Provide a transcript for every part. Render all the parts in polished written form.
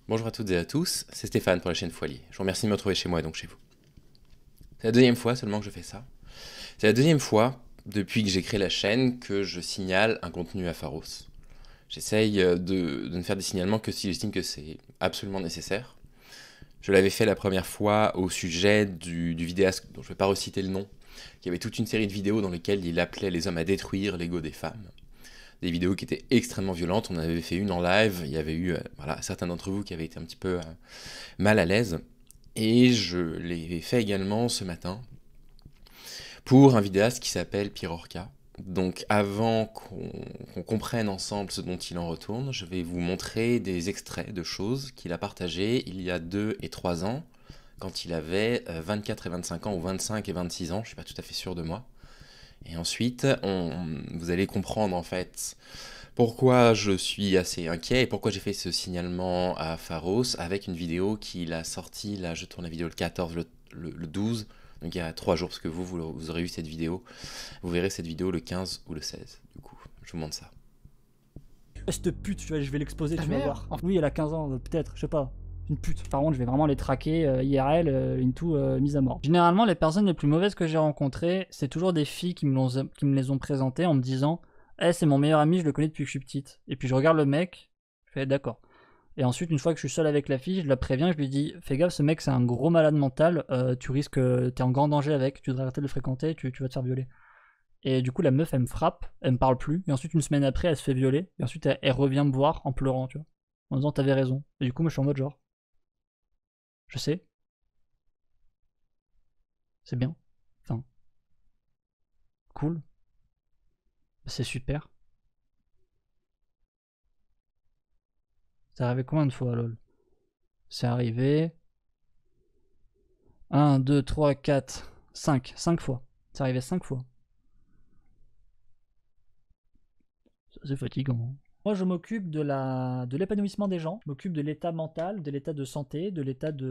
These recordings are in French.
Bonjour à toutes et à tous, c'est Stéphane pour la chaîne Foilier. Je vous remercie de me retrouver chez moi et donc chez vous. C'est la deuxième fois seulement que je fais ça. C'est la deuxième fois depuis que j'ai créé la chaîne que je signale un contenu à Pharos. J'essaye de ne faire des signalements que si j'estime que c'est absolument nécessaire. Je l'avais fait la première fois au sujet du vidéaste dont je ne vais pas reciter le nom, qui avait toute une série de vidéos dans lesquelles il appelait les hommes à détruire l'ego des femmes. Des vidéos qui étaient extrêmement violentes, on en avait fait une en live, il y avait eu certains d'entre vous qui avaient été un petit peu mal à l'aise, et je l'ai fait également ce matin pour un vidéaste qui s'appelle Pirorca. Donc avant qu'on comprenne ensemble ce dont il en retourne, je vais vous montrer des extraits de choses qu'il a partagées il y a 2 et 3 ans, quand il avait 24 et 25 ans, ou 25 et 26 ans, je ne suis pas tout à fait sûr de moi. Et ensuite, vous allez comprendre en fait pourquoi je suis assez inquiet et pourquoi j'ai fait ce signalement à Pharos avec une vidéo qu'il a sortie, là je tourne la vidéo le 14, le 12, donc il y a 3 jours, parce que vous aurez eu cette vidéo, vous verrez cette vidéo le 15 ou le 16, du coup, je vous montre ça. Cette pute, tu vois, je vais l'exposer, tu vas merde. voir. Oui, elle a 15 ans, peut-être, je sais pas. Une pute. Par contre, je vais vraiment les traquer IRL, into mise à mort. Généralement, les personnes les plus mauvaises que j'ai rencontrées, c'est toujours des filles qui me les ont présentées en me disant Eh, c'est mon meilleur ami, je le connais depuis que je suis petite. Et puis je regarde le mec, je fais d'accord. Et ensuite, une fois que je suis seul avec la fille, je la préviens, je lui dis Fais gaffe, ce mec c'est un gros malade mental, tu risques, t'es en grand danger avec, tu devrais arrêter de le fréquenter, tu vas te faire violer. Et du coup, la meuf, elle me frappe, elle me parle plus, et ensuite, une semaine après, elle se fait violer, et ensuite, elle revient me voir en pleurant, tu vois, en disant T'avais raison. Et du coup, moi, je suis en mode genre Je sais, c'est bien, enfin, cool, c'est super. C'est arrivé combien de fois, lol? C'est arrivé 1, 2, 3, 4, 5. 5 fois. C'est arrivé 5 fois. C'est fatigant. Moi, je m'occupe de l'épanouissement des gens. Je m'occupe de l'état mental, de l'état de santé, de l'état du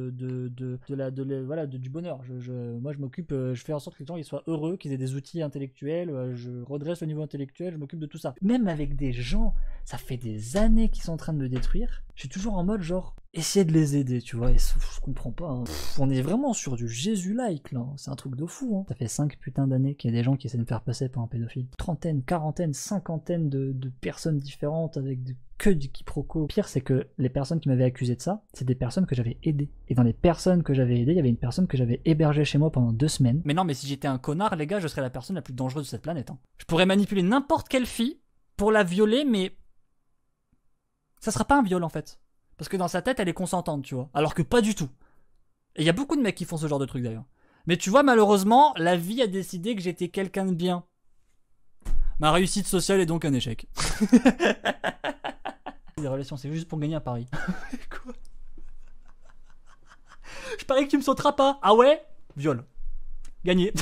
bonheur. Moi, je m'occupe, je fais en sorte que les gens ils soient heureux, qu'ils aient des outils intellectuels. Je redresse le niveau intellectuel. Je m'occupe de tout ça. Même avec des gens, ça fait des années qu'ils sont en train de me détruire. Je suis toujours en mode genre essayer de les aider, tu vois. Et je comprends pas. Hein. On est vraiment sur du Jésus-like là. C'est un truc de fou. Hein. Ça fait 5 putains d'années qu'il y a des gens qui essaient de me faire passer pour un pédophile. Trentaine, quarantaine, cinquantaine de personnes différentes avec que du quiproquo. Le pire, c'est que les personnes qui m'avaient accusé de ça, c'est des personnes que j'avais aidées. Et dans les personnes que j'avais aidées, il y avait une personne que j'avais hébergée chez moi pendant 2 semaines. Mais non, mais si j'étais un connard, les gars, je serais la personne la plus dangereuse de cette planète. Hein. Je pourrais manipuler n'importe quelle fille pour la violer, mais ça sera pas un viol en fait. Parce que dans sa tête, elle est consentante, tu vois. Alors que pas du tout. Et il y a beaucoup de mecs qui font ce genre de truc d'ailleurs. Mais tu vois, malheureusement, la vie a décidé que j'étais quelqu'un de bien. Ma réussite sociale est donc un échec. Les relations, c'est juste pour gagner à Paris. Quoi? Je parie que tu me sauteras pas. Ah ouais? Viol. Gagné.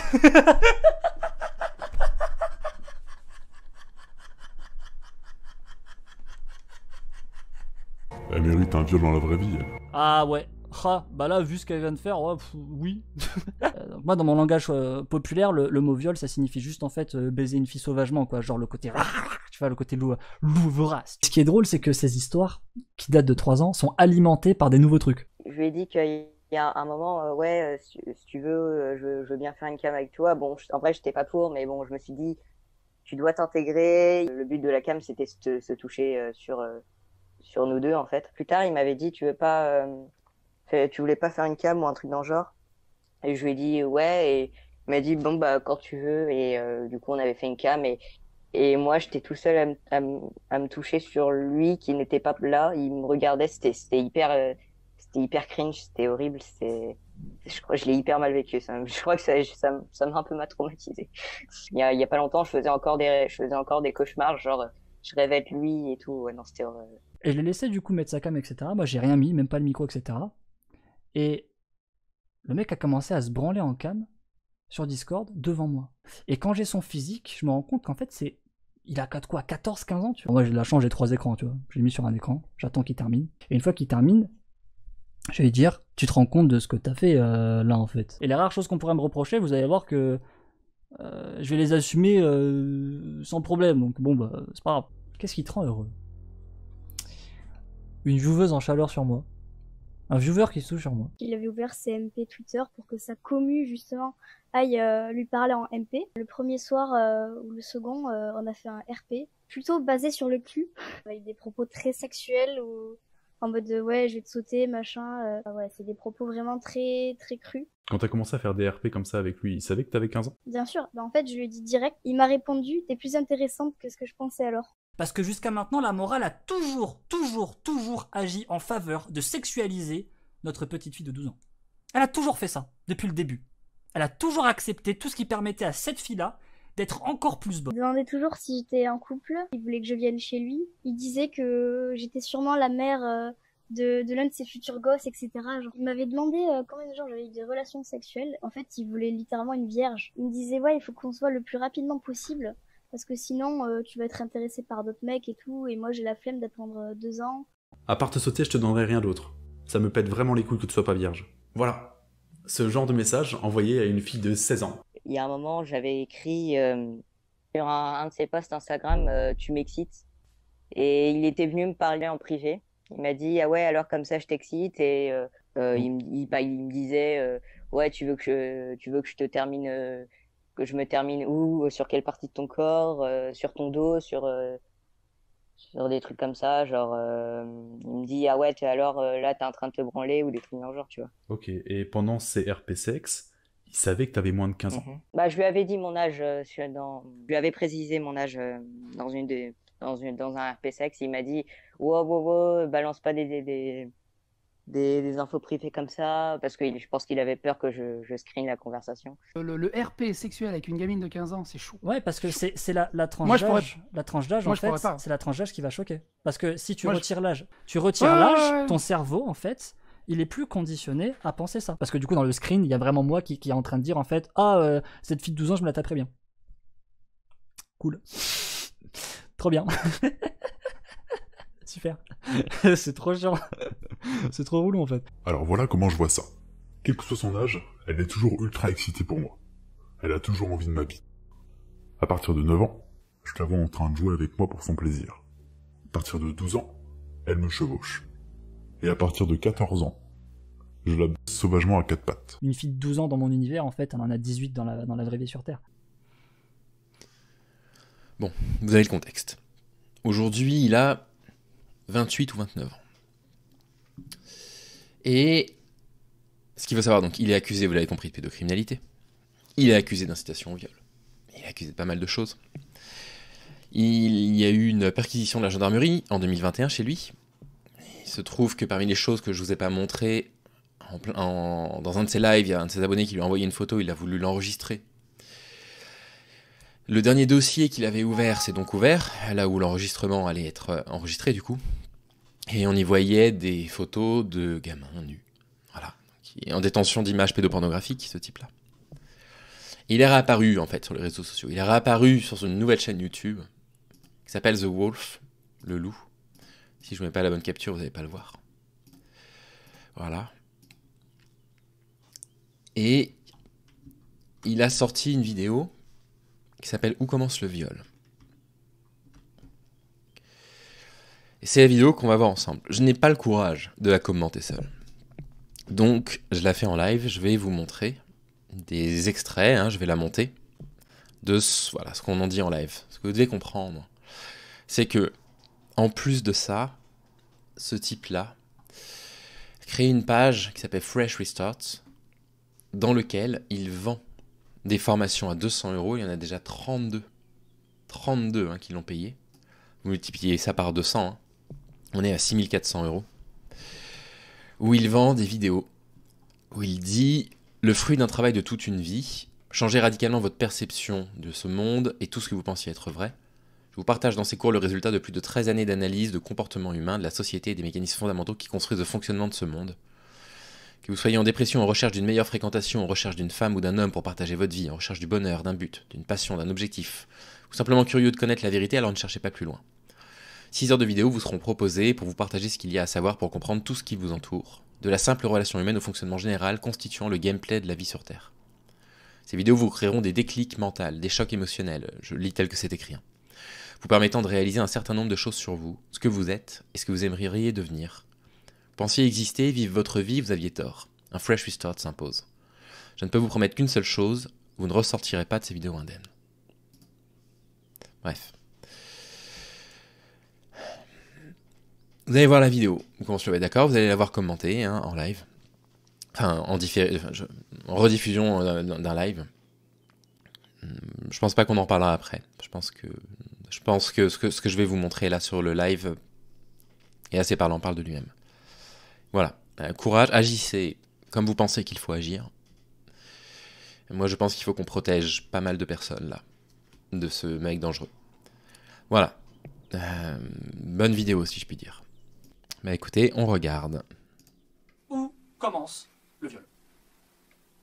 Elle mérite un viol dans la vraie vie. Ah ouais. Ah, bah là, vu ce qu'elle vient de faire, ouais, oui. Moi, dans mon langage populaire, le mot viol, ça signifie juste en fait baiser une fille sauvagement, quoi. Genre le côté. Tu vois, le côté loup vorace. Ce qui est drôle, c'est que ces histoires, qui datent de 3 ans, sont alimentées par des nouveaux trucs. Je lui ai dit qu'il y a un moment, ouais, si tu veux, je veux bien faire une cam avec toi. Bon, en vrai, j'étais pas pour, mais bon, je me suis dit, tu dois t'intégrer. Le but de la cam, c'était se toucher sur nous deux, en fait. Plus tard, il m'avait dit, tu voulais pas faire une cam ou un truc dans le genre? Et je lui ai dit, ouais, et il m'a dit, bon, bah, quand tu veux. Et du coup, on avait fait une cam, et moi, j'étais tout seul à me toucher sur lui qui n'était pas là. Il me regardait, c'était hyper cringe, c'était horrible. Je crois que je l'ai hyper mal vécu. Je crois que ça m'a un peu mal traumatisé. Il y a pas longtemps, je faisais encore des cauchemars, genre, je rêvais de lui et tout. Ouais, non, c'était horrible. Et je l'ai laissé du coup mettre sa cam, etc. Moi, j'ai rien mis, même pas le micro, etc. Et le mec a commencé à se branler en cam sur Discord devant moi. Et quand j'ai son physique, je me rends compte qu'en fait, il a quoi, 14-15 ans, tu vois. Moi, j'ai de la chance, j'ai 3 écrans, tu vois. Je l'ai mis sur un écran, j'attends qu'il termine. Et une fois qu'il termine, je vais lui dire, tu te rends compte de ce que t'as fait là, en fait. Et les rares choses qu'on pourrait me reprocher, vous allez voir que je vais les assumer sans problème. Donc bon, bah, c'est pas grave. Qu'est-ce qui te rend heureux? Une jouveuse en chaleur sur moi. Un viewer qui se touche sur moi. Il avait ouvert ses MP Twitter pour que sa commu, justement, aille lui parler en MP. Le premier soir ou le second, on a fait un RP, plutôt basé sur le cul, avec des propos très sexuels ou en mode ouais, je vais te sauter, machin. Ouais, c'est des propos vraiment très très crus. Quand t'as commencé à faire des RP comme ça avec lui, il savait que t'avais 15 ans? Bien sûr, en fait, je lui ai dit direct, il m'a répondu, t'es plus intéressante que ce que je pensais alors. Parce que jusqu'à maintenant, la morale a toujours agi en faveur de sexualiser notre petite fille de 12 ans. Elle a toujours fait ça, depuis le début. Elle a toujours accepté tout ce qui permettait à cette fille-là d'être encore plus bonne. Il demandait toujours si j'étais en couple, il voulait que je vienne chez lui. Il disait que j'étais sûrement la mère de l'un de ses futurs gosses, etc. Genre, il m'avait demandé combien de gens j'avais eu des relations sexuelles. En fait, il voulait littéralement une vierge. Il me disait, ouais, il faut qu'on se voit le plus rapidement possible. Parce que sinon, tu vas être intéressé par d'autres mecs et tout, et moi j'ai la flemme d'attendre 2 ans. À part te sauter, je te donnerai rien d'autre. Ça me pète vraiment les couilles que tu sois pas vierge. Voilà. Ce genre de message envoyé à une fille de 16 ans. Il y a un moment, j'avais écrit sur un de ses posts Instagram, tu m'excites. Et il était venu me parler en privé. Il m'a dit, ah ouais, alors comme ça je t'excite. Et il me disait, ouais, tu veux que je te termine, que je me termine où, sur quelle partie de ton corps, sur ton dos, sur des trucs comme ça. Genre, il me dit, ah ouais, là, t'es en train de te branler ou des trucs dans le genre, tu vois. Ok, et pendant ces RP sexe, il savait que t'avais moins de 15 ans. Bah, je lui avais dit mon âge, je lui avais précisé mon âge dans un RP sexe. Il m'a dit, wow, balance pas des infos privées comme ça, parce que je pense qu'il avait peur que je screen la conversation. Le RP sexuel avec une gamine de 15 ans, c'est chaud. Ouais, parce que c'est la tranche Moi, d'âge. La tranche d'âge, Moi, en je pourrais fait, pas. c'est la tranche d'âge qui va choquer. Parce que si tu Moi, retires l'âge, Ouais. ton cerveau, en fait, il est plus conditionné à penser ça. Parce que du coup, dans le screen, il y a vraiment moi qui est en train de dire, en fait, cette fille de 12 ans, je me la taperais bien. Cool. Trop bien. Super. C'est trop chiant. C'est trop roulant, en fait. Alors voilà comment je vois ça. Quel que soit son âge, elle est toujours ultra excitée pour moi. Elle a toujours envie de ma bite. À partir de 9 ans, je la vois en train de jouer avec moi pour son plaisir. À partir de 12 ans, elle me chevauche. Et à partir de 14 ans, je la baisse sauvagement à 4 pattes. Une fille de 12 ans dans mon univers, en fait, elle en a 18 dans la vraie vie sur Terre. Bon, vous avez le contexte. Aujourd'hui, il a 28 ou 29 ans. Et ce qu'il faut savoir, donc, il est accusé, vous l'avez compris, de pédocriminalité. Il est accusé d'incitation au viol. Il est accusé de pas mal de choses. Il y a eu une perquisition de la gendarmerie en 2021 chez lui. Il se trouve que parmi les choses que je vous ai pas montrées, dans un de ses lives, il y a un de ses abonnés qui lui a envoyé une photo, il a voulu l'enregistrer. Le dernier dossier qu'il avait ouvert s'est donc ouvert, là où l'enregistrement allait être enregistré du coup. Et on y voyait des photos de gamins nus. Voilà. Qui est en détention d'images pédopornographiques, ce type-là. Il est réapparu, en fait, sur les réseaux sociaux. Il est réapparu sur une nouvelle chaîne YouTube qui s'appelle The Wolf, le loup. Si je ne mets pas la bonne capture, vous n'allez pas le voir. Voilà. Et il a sorti une vidéo qui s'appelle « Où commence le viol ?» Et c'est la vidéo qu'on va voir ensemble. Je n'ai pas le courage de la commenter seul. Donc, je la fais en live. Je vais vous montrer des extraits. Je vais la monter de ce qu'on en dit en live. Ce que vous devez comprendre, c'est que, en plus de ça, ce type-là a créé une page qui s'appelle Fresh Restart, dans lequel il vend des formations à 200 €. Il y en a déjà 32 qui l'ont payé. Vous multipliez ça par 200, on est à 6400 €. Où il vend des vidéos, où il dit le fruit d'un travail de toute une vie, changez radicalement votre perception de ce monde et tout ce que vous pensiez être vrai. Je vous partage dans ces cours le résultat de plus de 13 années d'analyse de comportement humain, de la société et des mécanismes fondamentaux qui construisent le fonctionnement de ce monde. Que vous soyez en dépression, en recherche d'une meilleure fréquentation, en recherche d'une femme ou d'un homme pour partager votre vie, en recherche du bonheur, d'un but, d'une passion, d'un objectif, ou simplement curieux de connaître la vérité, alors ne cherchez pas plus loin. 6 heures de vidéos vous seront proposées pour vous partager ce qu'il y a à savoir pour comprendre tout ce qui vous entoure, de la simple relation humaine au fonctionnement général constituant le gameplay de la vie sur Terre. Ces vidéos vous créeront des déclics mentaux, des chocs émotionnels, je lis tel que c'est écrit, vous permettant de réaliser un certain nombre de choses sur vous, ce que vous êtes et ce que vous aimeriez devenir, Vous pensiez exister, vivre votre vie, vous aviez tort. Un fresh restart s'impose. Je ne peux vous promettre qu'une seule chose, vous ne ressortirez pas de ces vidéos indemnes. Bref. Vous allez voir la vidéo, d'accord, vous allez la voir commentée hein, en live. Enfin, en rediffusion d'un live. Je pense pas qu'on en parlera après. Je pense que ce que je vais vous montrer là sur le live est assez parlant, parle de lui-même. Voilà. Courage, agissez comme vous pensez qu'il faut agir. Moi, je pense qu'il faut qu'on protège pas mal de personnes là, de ce mec dangereux. Voilà. Bonne vidéo, si je puis dire. Bah écoutez, on regarde. Où commence le viol?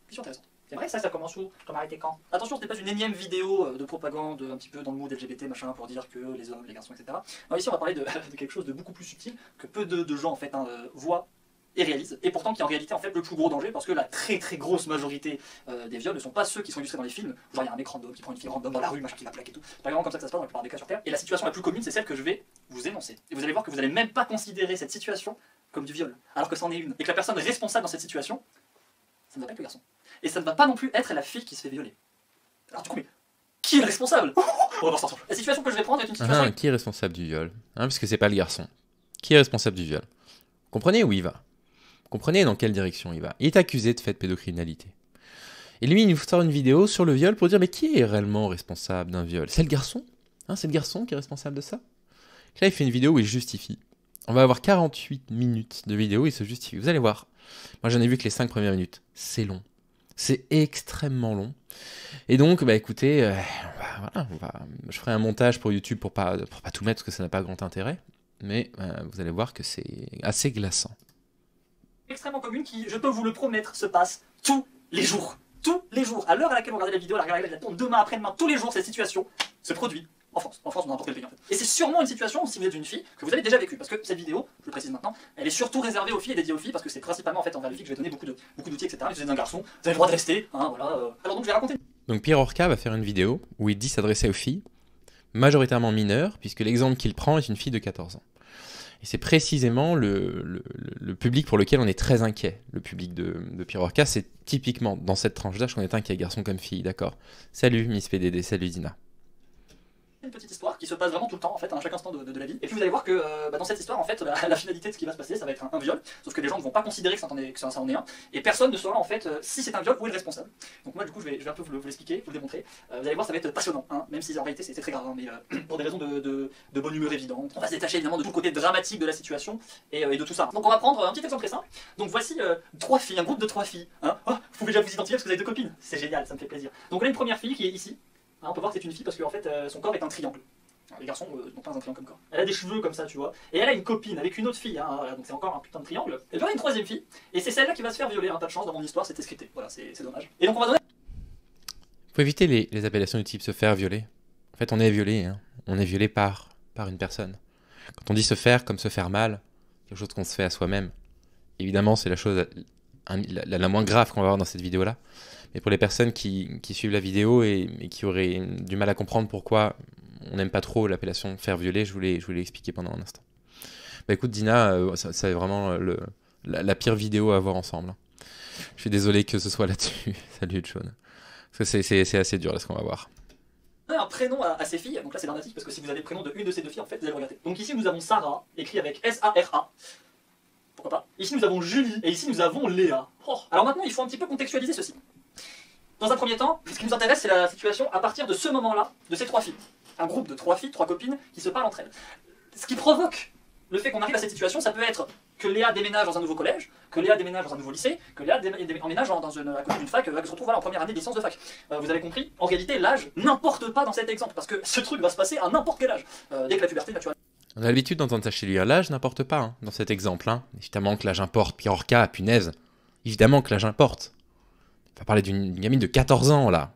Question intéressante. C'est vrai, ça commence où? T'en as arrêté quand? Attention, ce n'est pas une énième vidéo de propagande un petit peu dans le mood LGBT machin pour dire que les hommes, les garçons, etc. Non, ici on va parler de quelque chose de beaucoup plus subtil que peu de gens en fait voient et réalisent, et pourtant qui est en réalité en fait le plus gros danger, parce que la très grosse majorité des viols ne sont pas ceux qui sont illustrés dans les films, genre il y a un mec random qui prend une fille random dans la rue, machin qui la plaque et tout. C'est pas vraiment comme ça que ça se passe dans la plupart des cas sur Terre, et la situation la plus commune c'est celle que je vais vous énoncer. Et vous allez voir que vous n'allez même pas considérer cette situation comme du viol, alors que c'en est une, et que la personne responsable dans cette situation, ça ne va pas être le garçon. Et ça ne va pas non plus être la fille qui se fait violer. Alors du coup, mais qui est le responsable? On va voir ça ensemble. La situation que je vais prendre est une situation... Qui est responsable du viol parce que c'est pas le garçon. Qui est responsable du viol? Comprenez où il va. Comprenez dans quelle direction il va. Il est accusé de fait de pédocriminalité. Et lui, il nous sort une vidéo sur le viol pour dire mais qui est réellement responsable d'un viol? C'est le garçon? C'est le garçon qui est responsable de ça? Là, il fait une vidéo où il justifie. On va avoir 48 minutes de vidéo où il se justifie. Vous allez voir. Moi, j'en ai vu que les 5 premières minutes. C'est long. C'est extrêmement long. Et donc, bah écoutez, je ferai un montage pour YouTube pour pas tout mettre parce que ça n'a pas grand intérêt. Mais vous allez voir que c'est assez glaçant. Extrêmement commune qui, je peux vous le promettre, se passe tous les jours. Tous les jours. À l'heure à laquelle vous regardez la vidéo, la tourne demain, après-demain, tous les jours, cette situation se produit en France. En France, dans n'importe quel pays en fait. Et c'est sûrement une situation, si vous êtes une fille, que vous avez déjà vécue. Parce que cette vidéo, je le précise maintenant, elle est surtout réservée aux filles et dédiée aux filles parce que c'est principalement en fait envers les filles que je vais donner beaucoup d'outils, etc. Mais si vous êtes un garçon, vous avez le droit de rester. Hein, voilà. Alors donc je vais raconter. Donc Pierre Orca va faire une vidéo où il dit s'adresser aux filles, majoritairement mineures, puisque l'exemple qu'il prend est une fille de 14 ans. Et c'est précisément le public pour lequel on est très inquiet. Le public de Pierre Orca, c'est typiquement dans cette tranche d'âge qu'on est inquiet, garçon comme fille, d'accord. Salut Miss PDD, salut Dina. Une petite histoire qui se passe vraiment tout le temps en fait, à chaque instant de la vie. Et puis vous allez voir que dans cette histoire en fait, la finalité de ce qui va se passer, ça va être un viol. Sauf que les gens ne vont pas considérer que ça en est un. Et personne ne saura en fait si c'est un viol ou est le responsable. Donc moi du coup je vais un peu vous l'expliquer, vous le démontrer. Vous allez voir ça va être passionnant, hein, même si en réalité c'est très grave, hein, mais pour des raisons de bonne humeur évidente. On va se détacher évidemment de tout le côté dramatique de la situation et de tout ça. Donc on va prendre un petit exemple très simple. Donc voici 3 filles, un groupe de 3 filles. Hein. Oh, vous pouvez déjà vous identifier parce que vous avez 2 copines. C'est génial, ça me fait plaisir. Donc on a une première fille qui est ici. Hein, on peut voir que c'est une fille parce qu'en fait son corps est un triangle. Les garçons n'ont pas un triangle comme corps. Elle a des cheveux comme ça, tu vois. Et elle a une copine avec une autre fille, hein, donc c'est encore un putain de triangle. Et puis il y a une troisième fille, et c'est celle-là qui va se faire violer. Hein, pas de chance, dans mon histoire, c'était scripté. Voilà, c'est dommage. Et donc on va donner... Faut éviter les appellations du type se faire violer. En fait, on est violé, hein. On est violé par une personne. Quand on dit se faire comme se faire mal, quelque chose qu'on se fait à soi-même, évidemment, c'est la chose la moins grave qu'on va avoir dans cette vidéo-là. Mais pour les personnes qui suivent la vidéo et qui auraient du mal à comprendre pourquoi on n'aime pas trop l'appellation faire violer, je voulais expliquer pendant un instant. Bah écoute Dina, c'est vraiment la pire vidéo à voir ensemble. Je suis désolé que ce soit là-dessus. Salut John. Parce que c'est assez dur là ce qu'on va voir. Un prénom à ces filles, donc là c'est dramatique parce que si vous avez le prénom de une de ces 2 filles, en fait vous allez le regretter. Donc ici nous avons Sarah, écrit avec S-A-R-A. Pourquoi pas. Ici nous avons Julie, et ici nous avons Léa. Oh. Alors maintenant il faut un petit peu contextualiser ceci. Dans un premier temps, ce qui nous intéresse c'est la situation à partir de ce moment-là, de ces 3 filles. Un groupe de 3 filles, 3 copines qui se parlent entre elles. Ce qui provoque le fait qu'on arrive à cette situation, ça peut être que Léa déménage dans un nouveau collège, que Léa déménage dans un nouveau lycée, que Léa emménage à côté d'une fac, elle se retrouve voilà, en première année de licence de fac. Vous avez compris, en réalité l'âge n'importe pas dans cet exemple, parce que ce truc va se passer à n'importe quel âge, dès que la puberté naturelle. On a l'habitude d'entendre ça chez lui, l'âge n'importe pas hein, dans cet exemple. Hein. Évidemment que l'âge importe, Pierre Orca, punaise. Évidemment que l'âge importe. On va parler d'une gamine de 14 ans là.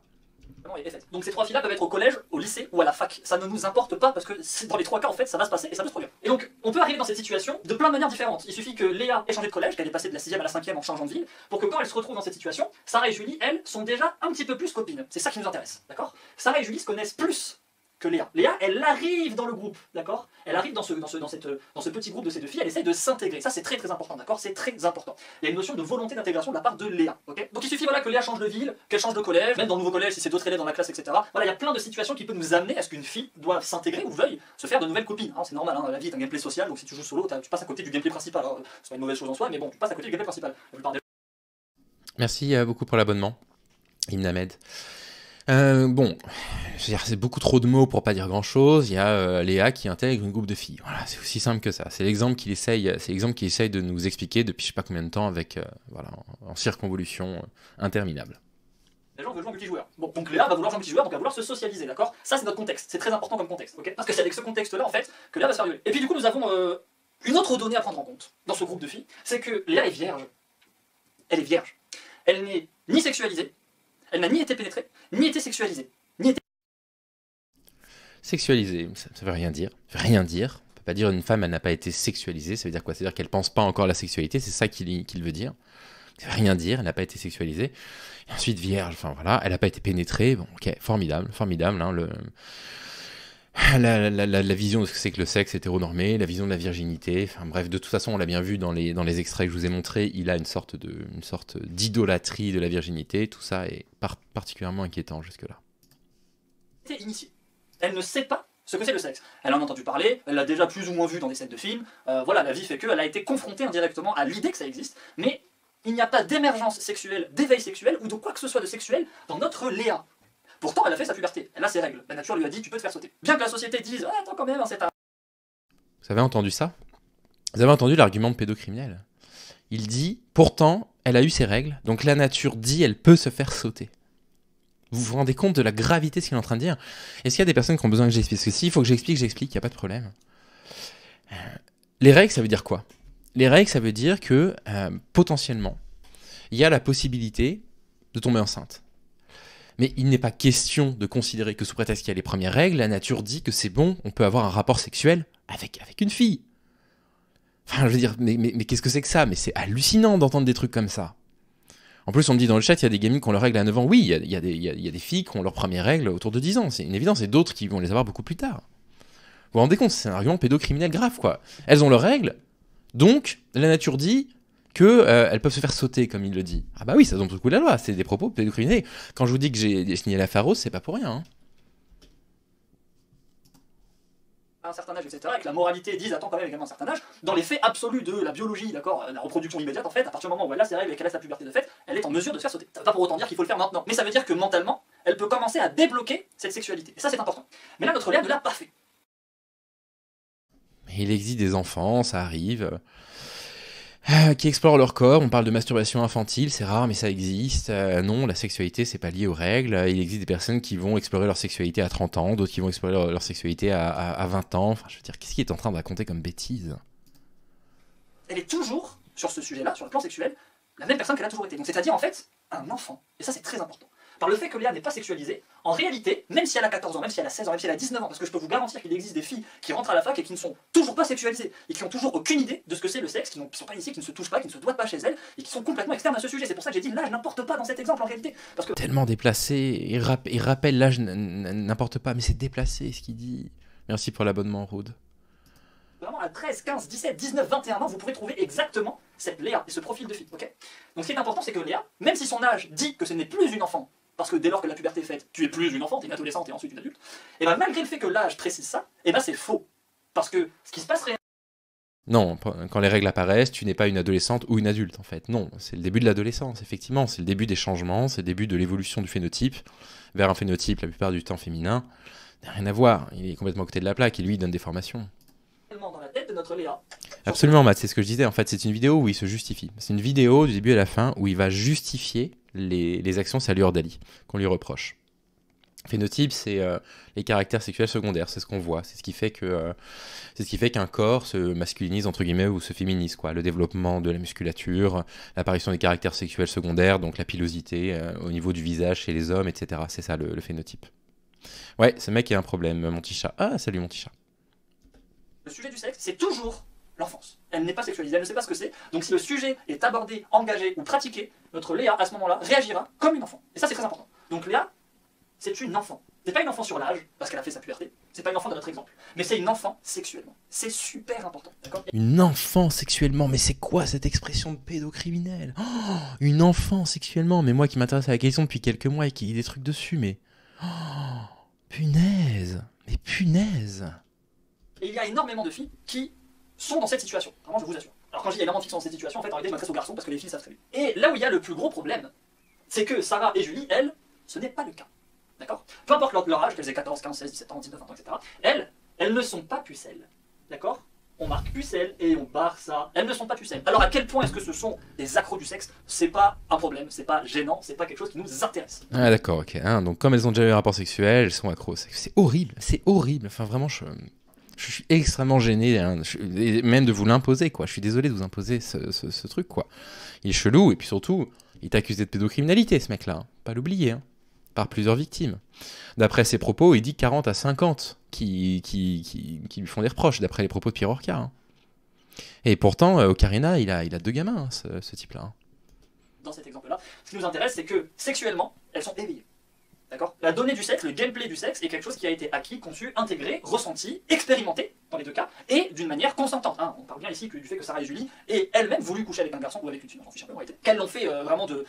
Donc ces 3 filles-là peuvent être au collège, au lycée ou à la fac. Ça ne nous importe pas parce que dans les 3 cas en fait ça va se passer et ça peut se produire. Et donc on peut arriver dans cette situation de plein de manières différentes. Il suffit que Léa ait changé de collège, qu'elle est passée de la 6e à la 5e en changeant de ville, pour que quand elle se retrouve dans cette situation, Sarah et Julie, elles, sont déjà un petit peu plus copines. C'est ça qui nous intéresse, d'accord? Sarah et Julie se connaissent plus que Léa. Léa, elle arrive dans le groupe, d'accord? Elle arrive dans ce petit groupe de ces deux filles, elle essaie de s'intégrer. Ça, c'est très très important, d'accord? C'est très important. Il y a une notion de volonté d'intégration de la part de Léa, ok? Donc il suffit voilà, que Léa change de ville, qu'elle change de collège, même dans le nouveau collège, si c'est d'autres élèves dans la classe, etc. Voilà, il y a plein de situations qui peuvent nous amener à ce qu'une fille doive s'intégrer ou veuille se faire de nouvelles copines. Hein, c'est normal, hein, la vie est un gameplay social, donc si tu joues solo, tu passes à côté du gameplay principal. Alors, c'est pas une mauvaise chose en soi, mais bon, tu passes à côté du gameplay principal. La plupart des... Merci beaucoup pour l'abonnement, Ibn Ahmed. Bon, je veux dire, c'est beaucoup trop de mots pour pas dire grand chose. Il y a Léa qui intègre une groupe de filles. Voilà, c'est aussi simple que ça. C'est l'exemple qu'il essaye de nous expliquer depuis je sais pas combien de temps avec voilà, en circonvolution interminable. Les gens veulent jouer en multijoueur. Bon, donc Léa va vouloir jouer en multijoueur, donc elle va vouloir se socialiser, d'accord? Ça, c'est notre contexte. C'est très important comme contexte, ok? Parce que c'est avec ce contexte-là, en fait, que Léa va se faire violer. Et puis, du coup, nous avons une autre donnée à prendre en compte dans ce groupe de filles, c'est que Léa est vierge. Elle est vierge. Elle n'est ni sexualisée, elle n'a ni été pénétrée, ni été sexualisée, ni été... Sexualisée, ça veut rien dire. Ça veut rien dire. On peut pas dire une femme, elle n'a pas été sexualisée. Ça veut dire quoi? Ça veut dire qu'elle pense pas encore à la sexualité. C'est ça qu'il veut dire. Ça veut rien dire. Elle n'a pas été sexualisée. Et ensuite, vierge, enfin voilà, elle n'a pas été pénétrée. Bon, ok, formidable, formidable. Hein, la vision de ce que c'est que le sexe hétéronormé, la vision de la virginité, enfin bref, de toute façon, on l'a bien vu dans les extraits que je vous ai montrés, il a une sorte d'idolâtrie de la virginité, tout ça est particulièrement inquiétant jusque-là. Initiée. Elle ne sait pas ce que c'est le sexe. Elle en a entendu parler, elle l'a déjà plus ou moins vu dans des scènes de films, voilà, la vie fait qu'elle a été confrontée indirectement à l'idée que ça existe, mais il n'y a pas d'émergence sexuelle, d'éveil sexuel, ou de quoi que ce soit de sexuel dans notre Léa. Pourtant, elle a fait sa puberté, elle a ses règles. La nature lui a dit, tu peux te faire sauter. Bien que la société dise, ah, attends quand même, c'est un... Vous avez entendu ça? Vous avez entendu l'argument de pédocriminel? Il dit, pourtant, elle a eu ses règles, donc la nature dit, elle peut se faire sauter. Vous vous rendez compte de la gravité de ce qu'il est en train de dire? Est-ce qu'il y a des personnes qui ont besoin que j'explique? Parce que s'il faut que j'explique, il n'y a pas de problème. Les règles, ça veut dire quoi? Les règles, ça veut dire que, potentiellement, il y a la possibilité de tomber enceinte. Mais il n'est pas question de considérer que sous prétexte qu'il y a les premières règles, la nature dit que c'est bon, on peut avoir un rapport sexuel avec une fille. Enfin, je veux dire, mais qu'est-ce que c'est que ça? Mais c'est hallucinant d'entendre des trucs comme ça. En plus, on me dit dans le chat, il y a des gamines qui ont leurs règles à 9 ans. Oui, il y a des filles qui ont leurs premières règles autour de 10 ans. C'est une évidence. Et d'autres qui vont les avoir beaucoup plus tard. Vous vous rendez compte? C'est un argument pédocriminel grave, quoi. Elles ont leurs règles, donc la nature dit que elles peuvent se faire sauter, comme il le dit. Ah bah oui, ça tombe sous le coup de la loi, c'est des propos pédocriminels. Quand je vous dis que j'ai signé la Pharos, c'est pas pour rien. Hein. À un certain âge, etc., et que la moralité dise, attends quand même également un certain âge, dans les faits absolus de la biologie, d'accord, la reproduction immédiate, en fait, à partir du moment où elle a ses règles et qu'elle a sa puberté de fait, elle est en mesure de se faire sauter. Ça veut pas pour autant dire qu'il faut le faire maintenant, mais ça veut dire que mentalement, elle peut commencer à débloquer cette sexualité. Et ça, c'est important. Mais là, notre Léa ne l'a pas fait. Il existe des enfants, ça arrive, qui explorent leur corps. On parle de masturbation infantile, c'est rare, mais ça existe. Non, la sexualité, c'est pas lié aux règles. Il existe des personnes qui vont explorer leur sexualité à 30 ans, d'autres qui vont explorer leur sexualité à 20 ans. Enfin, je veux dire, qu'est-ce qu'il est en train de raconter comme bêtise? Elle est toujours, sur ce sujet-là, sur le plan sexuel, la même personne qu'elle a toujours été. Donc, c'est-à-dire, en fait, un enfant. Et ça, c'est très important. Par le fait que Léa n'est pas sexualisée, en réalité, même si elle a 14 ans, même si elle a 16 ans, même si elle a 19 ans, parce que je peux vous garantir qu'il existe des filles qui rentrent à la fac et qui ne sont toujours pas sexualisées, et qui n'ont toujours aucune idée de ce que c'est le sexe, qui ne sont pas initiées, qui ne se touchent pas, qui ne se doivent pas chez elles, et qui sont complètement externes à ce sujet. C'est pour ça que j'ai dit l'âge n'importe pas dans cet exemple en réalité. Parce que... Tellement déplacé, et rappelle l'âge n'importe pas, mais c'est déplacé ce qu'il dit. Merci pour l'abonnement, Rude. Vraiment à 13, 15, 17, 19, 21 ans, vous pourrez trouver exactement cette Léa et ce profil de fille. Okay, donc ce qui est important, c'est que Léa, même si son âge dit que ce n'est plus une enfant, parce que dès lors que la puberté est faite, tu es plus une enfant, tu es une adolescente et ensuite une adulte, et bien malgré le fait que l'âge précise ça, et ben c'est faux. Parce que ce qui se passe réellement... Non, quand les règles apparaissent, tu n'es pas une adolescente ou une adulte en fait. Non, c'est le début de l'adolescence, effectivement. C'est le début des changements, c'est le début de l'évolution du phénotype vers un phénotype la plupart du temps féminin. Ça n'a rien à voir, il est complètement à côté de la plaque et lui il donne des formations. Dans la tête de notre Léa. Absolument, Matt, c'est ce que je disais. En fait, c'est une vidéo où il se justifie. C'est une vidéo du début à la fin où il va justifier les actions Salur Dali qu'on lui reproche. Phénotype, c'est les caractères sexuels secondaires, c'est ce qu'on voit, c'est ce qui fait qu'un corps se masculinise entre guillemets ou se féminise, quoi. Le développement de la musculature, l'apparition des caractères sexuels secondaires, donc la pilosité au niveau du visage chez les hommes, etc. C'est ça le phénotype. Ouais, ce mec a un problème, mon petit chat. Ah, salut mon petit chat. Le sujet du sexe, c'est toujours l'enfance. Elle n'est pas sexualisée, elle ne sait pas ce que c'est. Donc si le sujet est abordé, engagé ou pratiqué, notre Léa, à ce moment-là, réagira comme une enfant. Et ça, c'est très important. Donc Léa, c'est une enfant. C'est pas une enfant sur l'âge, parce qu'elle a fait sa puberté. C'est pas une enfant de notre exemple. Mais c'est une enfant sexuellement. C'est super important. D'accord ? Une enfant sexuellement, mais c'est quoi cette expression de pédocriminel? Oh, une enfant sexuellement, mais moi qui m'intéresse à la question depuis quelques mois et qui lit des trucs dessus, mais... Oh, punaise! Mais punaise! Et il y a énormément de filles qui sont dans cette situation. Vraiment, je vous assure. Alors quand je dis énormément de filles qui sont dans cette situation, en fait, en réalité, je m'adresse aux garçons parce que les filles savent très bien. Et là où il y a le plus gros problème, c'est que Sarah et Julie, elles, ce n'est pas le cas. D'accord ? Peu importe leur âge, qu'elles aient 14, 15, 16, 17 ans, 19, 20 ans, etc. Elles ne sont pas pucelles. D'accord ? On marque pucelle et on barre ça. Elles ne sont pas pucelles. Alors à quel point est-ce que ce sont des accros du sexe? C'est pas un problème, c'est pas gênant, c'est pas quelque chose qui nous intéresse. Ah d'accord, ok. Hein, donc comme elles ont déjà eu un rapport sexuel, elles sont accros au sexe. C'est horrible, c'est horrible. Enfin vraiment, je suis extrêmement gêné, hein, même de vous l'imposer, quoi. Je suis désolé de vous imposer ce truc, quoi. Il est chelou, et puis surtout, il est accusé de pédocriminalité, ce mec-là. Hein. Pas l'oublier, hein. Par plusieurs victimes. D'après ses propos, il dit 40 à 50 qui lui font des reproches, d'après les propos de Pierre Orca. Hein. Et pourtant, Ocarina, il a 2 gamins, hein, ce type-là. Hein. Dans cet exemple-là, ce qui nous intéresse, c'est que sexuellement, elles sont éveillées. D'accord ? La donnée du sexe, le gameplay du sexe est quelque chose qui a été acquis, conçu, intégré, ressenti, expérimenté, dans les deux cas, et d'une manière consentante. Hein. On parle bien ici du fait que Sarah et Julie aient elles-mêmes voulu coucher avec un garçon ou avec une fille, on s'en fiche un peu en réalité, qu'elles l'ont fait vraiment de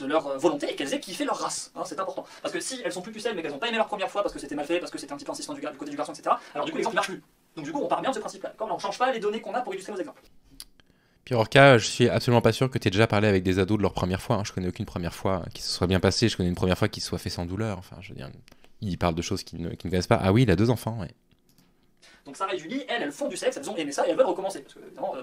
leur volonté et qu'elles aient kiffé leur race. Hein, c'est important. Parce que si elles sont plus pucelles mais qu'elles n'ont pas aimé leur première fois parce que c'était mal fait, parce que c'était un petit peu insistant du côté du garçon, etc., alors du coup l'exemple ne marche plus. Donc du coup on part bien de ce principe-là. Là, on ne change pas les données qu'on a pour illustrer nos exemples. Pierre Orca, je suis absolument pas sûr que tu aies déjà parlé avec des ados de leur première fois. Hein. Je connais aucune première fois qui se soit bien passée. Je connais une première fois qui se soit fait sans douleur. Enfin, je veux dire, ils parlent de choses qu'ils ne connaissent pas. Ah oui, il a 2 enfants, ouais. Donc Sarah et Julie, elles font du sexe, elles ont aimé ça et elles veulent recommencer. Parce que évidemment,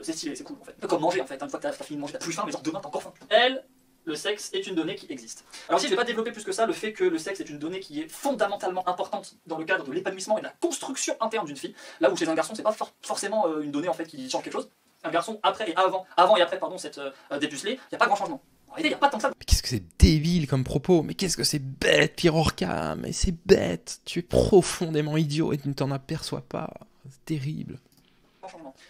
c'est stylé, c'est cool en fait. Un peu comme manger en fait. Une fois que t'as fini de manger, t'as plus faim, mais genre demain t'as encore faim. Elles, le sexe est une donnée qui existe. Alors si je vais pas développer plus que ça le fait que le sexe est une donnée qui est fondamentalement importante dans le cadre de l'épanouissement et de la construction interne d'une fille, là où chez un garçon c'est pas forcément une donnée en fait qui change quelque chose. Un garçon après et avant et après pardon cette dépucelée, il n'y a pas grand changement. En réalité, il n'y a pas tant que ça. Mais qu'est-ce que c'est débile comme propos? Mais qu'est-ce que c'est bête, Pierre Orca? Mais c'est bête. Tu es profondément idiot et tu ne t'en aperçois pas. C'est terrible.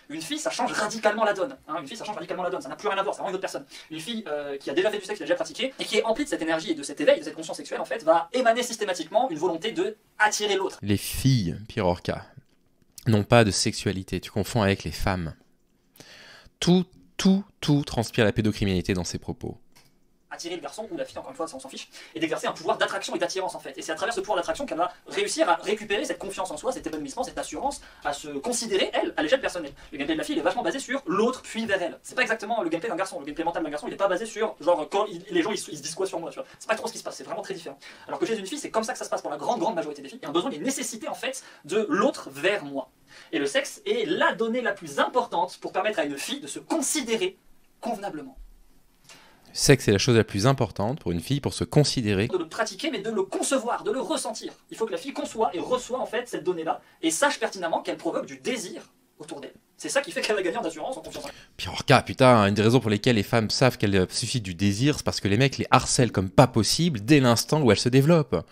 Une fille, ça change radicalement la donne. Hein, une fille, ça change radicalement la donne. Ça n'a plus rien à voir, c'est vraiment une autre personne. Une fille qui a déjà fait du sexe, qui a déjà pratiqué, et qui est emplie de cette énergie et de cet éveil, de cette conscience sexuelle, en fait, va émaner systématiquement une volonté de attirer l'autre. Les filles, Pierre Orca, n'ont pas de sexualité. Tu confonds avec les femmes. Tout transpire la pédocriminalité dans ses propos. Attirer le garçon ou la fille, encore une fois, ça on s'en fiche, et d'exercer un pouvoir d'attraction et d'attirance en fait. Et c'est à travers ce pouvoir d'attraction qu'elle va réussir à récupérer cette confiance en soi, cet épanouissement, cette assurance, à se considérer, elle, à l'échelle personnelle. Le gameplay de la fille il est vachement basé sur l'autre puis vers elle. C'est pas exactement le gameplay d'un garçon. Le gameplay mental d'un garçon il est pas basé sur genre quand les gens ils se disent quoi sur moi, tu vois. C'est pas trop ce qui se passe, c'est vraiment très différent. Alors que chez une fille c'est comme ça que ça se passe pour la grande majorité des filles. Il y a un besoin, une nécessité en fait de l'autre vers moi. Et le sexe est la donnée la plus importante pour permettre à une fille de se considérer convenablement. Le sexe est la chose la plus importante pour une fille pour se considérer. De le pratiquer, mais de le concevoir, de le ressentir. Il faut que la fille conçoit et reçoit en fait cette donnée-là et sache pertinemment qu'elle provoque du désir autour d'elle. C'est ça qui fait qu'elle va gagner en assurance, en confiance en elle. Pierre Orca, putain, une des raisons pour lesquelles les femmes savent qu'elles suffit du désir, c'est parce que les mecs les harcèlent comme pas possible dès l'instant où elles se développent.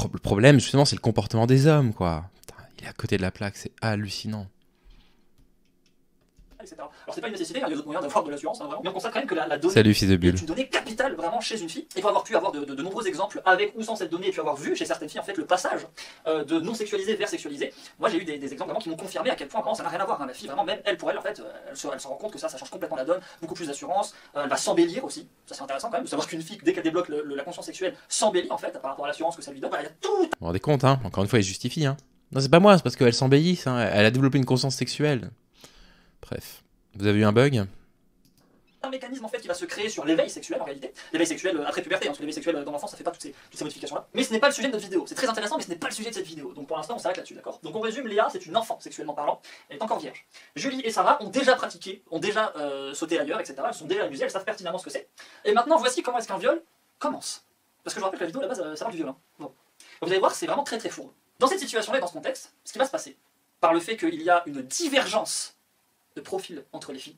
Le problème, justement, c'est le comportement des hommes, quoi. Putain, il est à côté de la plaque, c'est hallucinant. Etc. Alors c'est pas une nécessité, il y a d'autres moyens d'avoir de l'assurance, hein, vraiment. Mais on constate quand même que la donnée Salut, fils de bulle. est une donnée capitale vraiment chez une fille. Et pour avoir pu avoir de nombreux exemples avec ou sans cette donnée, et puis avoir vu chez certaines filles en fait le passage de non sexualisé vers sexualisé, moi j'ai eu des exemples vraiment qui m'ont confirmé à quel point vraiment, ça n'a rien à voir. Hein. La fille vraiment, même elle pour elle en fait, elle se rend compte que ça change complètement la donne, beaucoup plus d'assurance, elle va s'embellir aussi. Ça c'est intéressant quand même de savoir qu'une fille dès qu'elle débloque la conscience sexuelle s'embellit en fait par rapport à l'assurance que ça lui donne. Voilà, il y a tout. Vous vous rendez compte, hein? Encore une fois, elle justifie, hein. Non, c'est pas moi, c'est parce qu'elle s'embellisse, hein. Elle a développé une conscience sexuelle. Bref. Vous avez eu un bug? Un mécanisme en fait qui va se créer sur l'éveil sexuel en réalité, l'éveil sexuel après puberté, hein, parce que l'éveil sexuel dans l'enfance ça fait pas toutes ces modifications là. Mais ce n'est pas le sujet de notre vidéo, c'est très intéressant mais ce n'est pas le sujet de cette vidéo, donc pour l'instant on s'arrête là-dessus, d'accord? Donc on résume, Léa c'est une enfant sexuellement parlant, elle est encore vierge. Julie et Sarah ont déjà pratiqué, ont déjà sauté ailleurs, etc. Elles sont déjà amusées, elles savent pertinemment ce que c'est. Et maintenant voici comment est-ce qu'un viol commence. Parce que je vous rappelle que la vidéo à la base ça parle du viol. Hein. Bon. Vous allez voir c'est vraiment très fourbe. Dans cette situation là et dans ce contexte, ce qui va se passer, par le fait qu'il y a une divergence de profil entre les filles,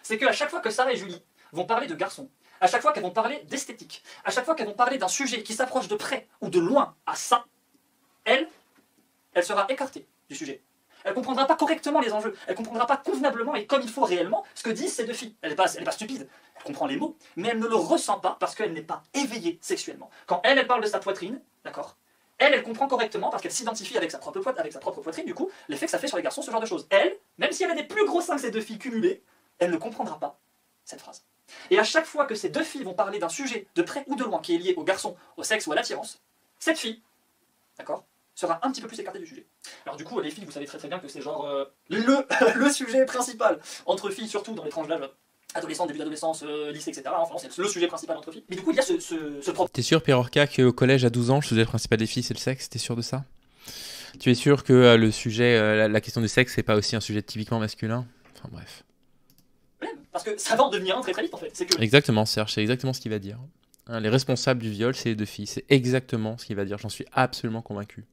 c'est qu'à chaque fois que Sarah et Julie vont parler de garçons, à chaque fois qu'elles vont parler d'esthétique, à chaque fois qu'elles vont parler d'un sujet qui s'approche de près ou de loin à ça, elle sera écartée du sujet. Elle ne comprendra pas correctement les enjeux, elle ne comprendra pas convenablement et comme il faut réellement ce que disent ces deux filles. Elle n'est pas stupide, Elle comprend les mots, mais elle ne le ressent pas parce qu'elle n'est pas éveillée sexuellement. Quand elle parle de sa poitrine, d'accord, elle comprend correctement parce qu'elle s'identifie avec sa propre poitrine, du coup, l'effet que ça fait sur les garçons, ce genre de choses. Elle, même si elle a des plus gros seins que ces deux filles cumulées, elle ne comprendra pas cette phrase. Et à chaque fois que ces deux filles vont parler d'un sujet de près ou de loin qui est lié au garçon, au sexe ou à l'attirance, cette fille, d'accord, sera un petit peu plus écartée du sujet. Alors du coup, les filles, vous savez très très bien que c'est genre le sujet principal entre filles, surtout dans les tranches d'âge adolescente, début d'adolescence, lycée, etc. Enfin, c'est le sujet principal entre filles. Mais du coup, il y a ce problème. T'es sûr, Pirorca, qu'au collège à 12 ans, le sujet principal des filles, c'est le sexe? T'es sûr de ça? Tu es sûr que le sujet, la question du sexe, c'est pas aussi un sujet typiquement masculin? Enfin bref. Parce que ça va en devenir un très très vite en fait. Que... Exactement, Serge, c'est exactement ce qu'il va dire. Hein, les responsables du viol, c'est les deux filles. C'est exactement ce qu'il va dire, j'en suis absolument convaincu.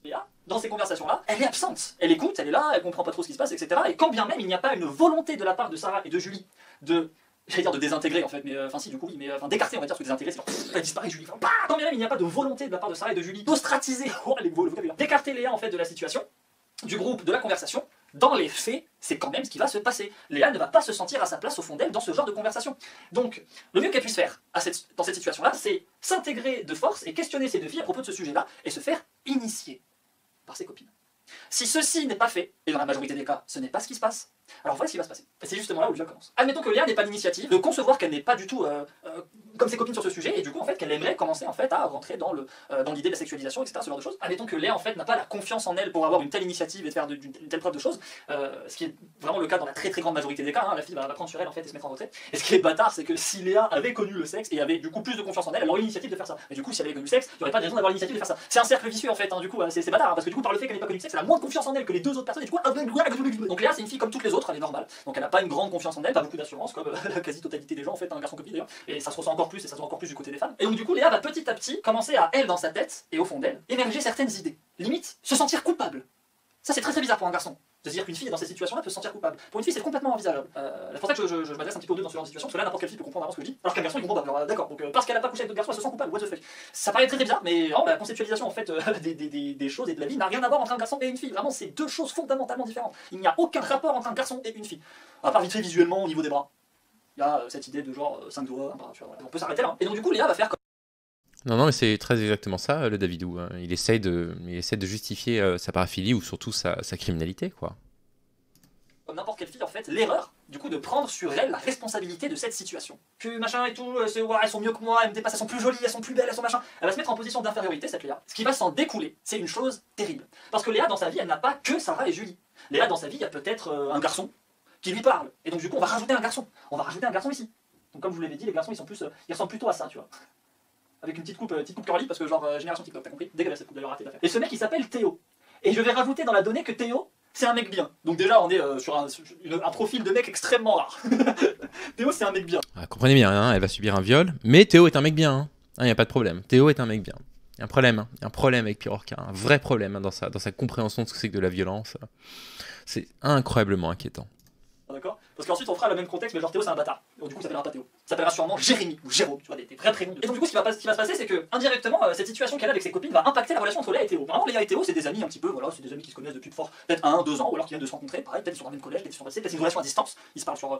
Léa, dans ces conversations-là, elle est absente. Elle écoute, elle est là, elle comprend pas trop ce qui se passe, etc. Et quand bien même il n'y a pas une volonté de la part de Sarah et de Julie de... J'allais dire de désintégrer en fait, mais enfin si du coup oui, mais enfin d'écarter on va dire, parce que désintégrer c'est genre elle disparaît Julie. Enfin, quand bien même il n'y a pas de volonté de la part de Sarah et de Julie d'ostratiser, d'écarter Léa en fait de la situation, du groupe, de la conversation. Dans les faits, c'est quand même ce qui va se passer. Léa ne va pas se sentir à sa place au fond d'elle dans ce genre de conversation. Donc, le mieux qu'elle puisse faire dans cette situation-là, c'est s'intégrer de force et questionner ces deux filles à propos de ce sujet-là et se faire initier par ses copines. Si ceci n'est pas fait, et dans la majorité des cas, ce n'est pas ce qui se passe, alors voilà ce qui va se passer. Et c'est justement là où le jeu commence. Admettons que Léa n'ait pas l'initiative de concevoir qu'elle n'est pas du tout comme ses copines sur ce sujet, et du coup en fait qu'elle aimerait commencer en fait à rentrer dans l'idée de la sexualisation, etc. Ce genre de choses. Admettons que Léa en fait n'a pas la confiance en elle pour avoir une telle initiative et de faire une telle preuve de choses, ce qui est vraiment le cas dans la très très grande majorité des cas. Hein, la fille va prendre sur elle en fait et se mettre en retrait. Et ce qui est bâtard, c'est que si Léa avait connu le sexe et avait du coup plus de confiance en elle, elle aurait l'initiative de faire ça. Et du coup si elle avait connu le sexe, il n'y aurait pas de raison d'avoir l'initiative de faire ça. C'est un cercle vicieux en fait. Hein, du coup c'est bâtard hein, parce que du coup par le fait qu'elle n'ait pas connu le sexe, elle a moins de confiance en elle que les deux autres personnes. Et du coup donc Léa c'est une fille comme toutes les autres, elle est normale. Donc elle n'a pas une grande confiance en elle, pas beaucoup d'assurance comme la quasi-totalité des gens en fait, un garçon copine d'ailleurs, et ça se ressent encore plus et ça se voit encore plus du côté des femmes. Et donc du coup Léa va petit à petit commencer à, elle dans sa tête et au fond d'elle, émerger certaines idées. Limite, se sentir coupable. Ça c'est très très bizarre pour un garçon. De se dire qu'une fille dans cette situation-là peut se sentir coupable. Pour une fille c'est complètement envisageable. C'est pour ça que je m'adresse un petit peu aux deux dans ce genre de situation, parce que là n'importe quelle fille peut comprendre ce que je dis, alors qu'un garçon il comprend pas. Alors d'accord, donc parce qu'elle a pas couché avec d'autres garçons elle se sent coupable, what the fuck. Ça paraît très très bizarre, mais la conceptualisation en fait des choses et de la vie n'a rien à voir entre un garçon et une fille. Vraiment c'est deux choses fondamentalement différentes. Il n'y a aucun rapport entre un garçon et une fille. À part vite fait visuellement au niveau des bras. Il y a cette idée de genre 5 doigts, un bras, tu vois, voilà. On peut s'arrêter là. Hein. Et donc du coup Léa va faire comme... Non, mais c'est très exactement ça, le Davidou. Hein. Il essaie de justifier sa paraphilie ou surtout sa criminalité, quoi. Comme n'importe quelle fille, en fait, l'erreur, du coup, de prendre sur elle la responsabilité de cette situation. Que machin et tout, ouais, elles sont mieux que moi, elles me dépassent, elles sont plus jolies, elles sont plus belles, elles sont machin. Elle va se mettre en position d'infériorité, cette Léa. Ce qui va s'en découler, c'est une chose terrible. Parce que Léa, dans sa vie, elle n'a pas que Sarah et Julie. Léa, dans sa vie, il y a peut-être un garçon qui lui parle. Et donc, du coup, on va rajouter un garçon. On va rajouter un garçon ici. Donc, comme je vous l'avais dit, les garçons, ils ressemblent plutôt à ça, tu vois. Avec une petite coupe curly, parce que genre génération TikTok, t'as compris? Dégueulasse cette coupe d'ailleurs, raté d'affaire. Et ce mec il s'appelle Théo. Et je vais rajouter dans la donnée que Théo, c'est un mec bien. Donc déjà on est sur un profil de mec extrêmement rare. Théo c'est un mec bien. Ah, comprenez bien, hein, elle va subir un viol, mais Théo est un mec bien. Il n'y a pas de problème. Théo est un mec bien. Il y a un problème, hein. Il y a un problème avec Pirorca, un vrai problème hein, dans sa compréhension de ce que c'est que de la violence. C'est incroyablement inquiétant. D'accord? Parce qu'ensuite on fera le même contexte, mais genre Théo c'est un bâtard. Donc du coup ça s'appellera pas Théo. Ça s'appellera sûrement Jérémy ou Jérôme, tu vois, des vrais prénoms. Et donc du coup ce qui va se passer c'est que indirectement cette situation qu'elle a avec ses copines va impacter la relation entre Léa et Théo. Vraiment Léa et Théo c'est des amis un petit peu, voilà, c'est des amis qui se connaissent depuis fort peut-être 1-2 ans, ou alors qui viennent de se rencontrer, pareil, peut-être ils sont dans le même collège, peut-être ils sont passés, peut-être une relation à distance, ils se parlent sur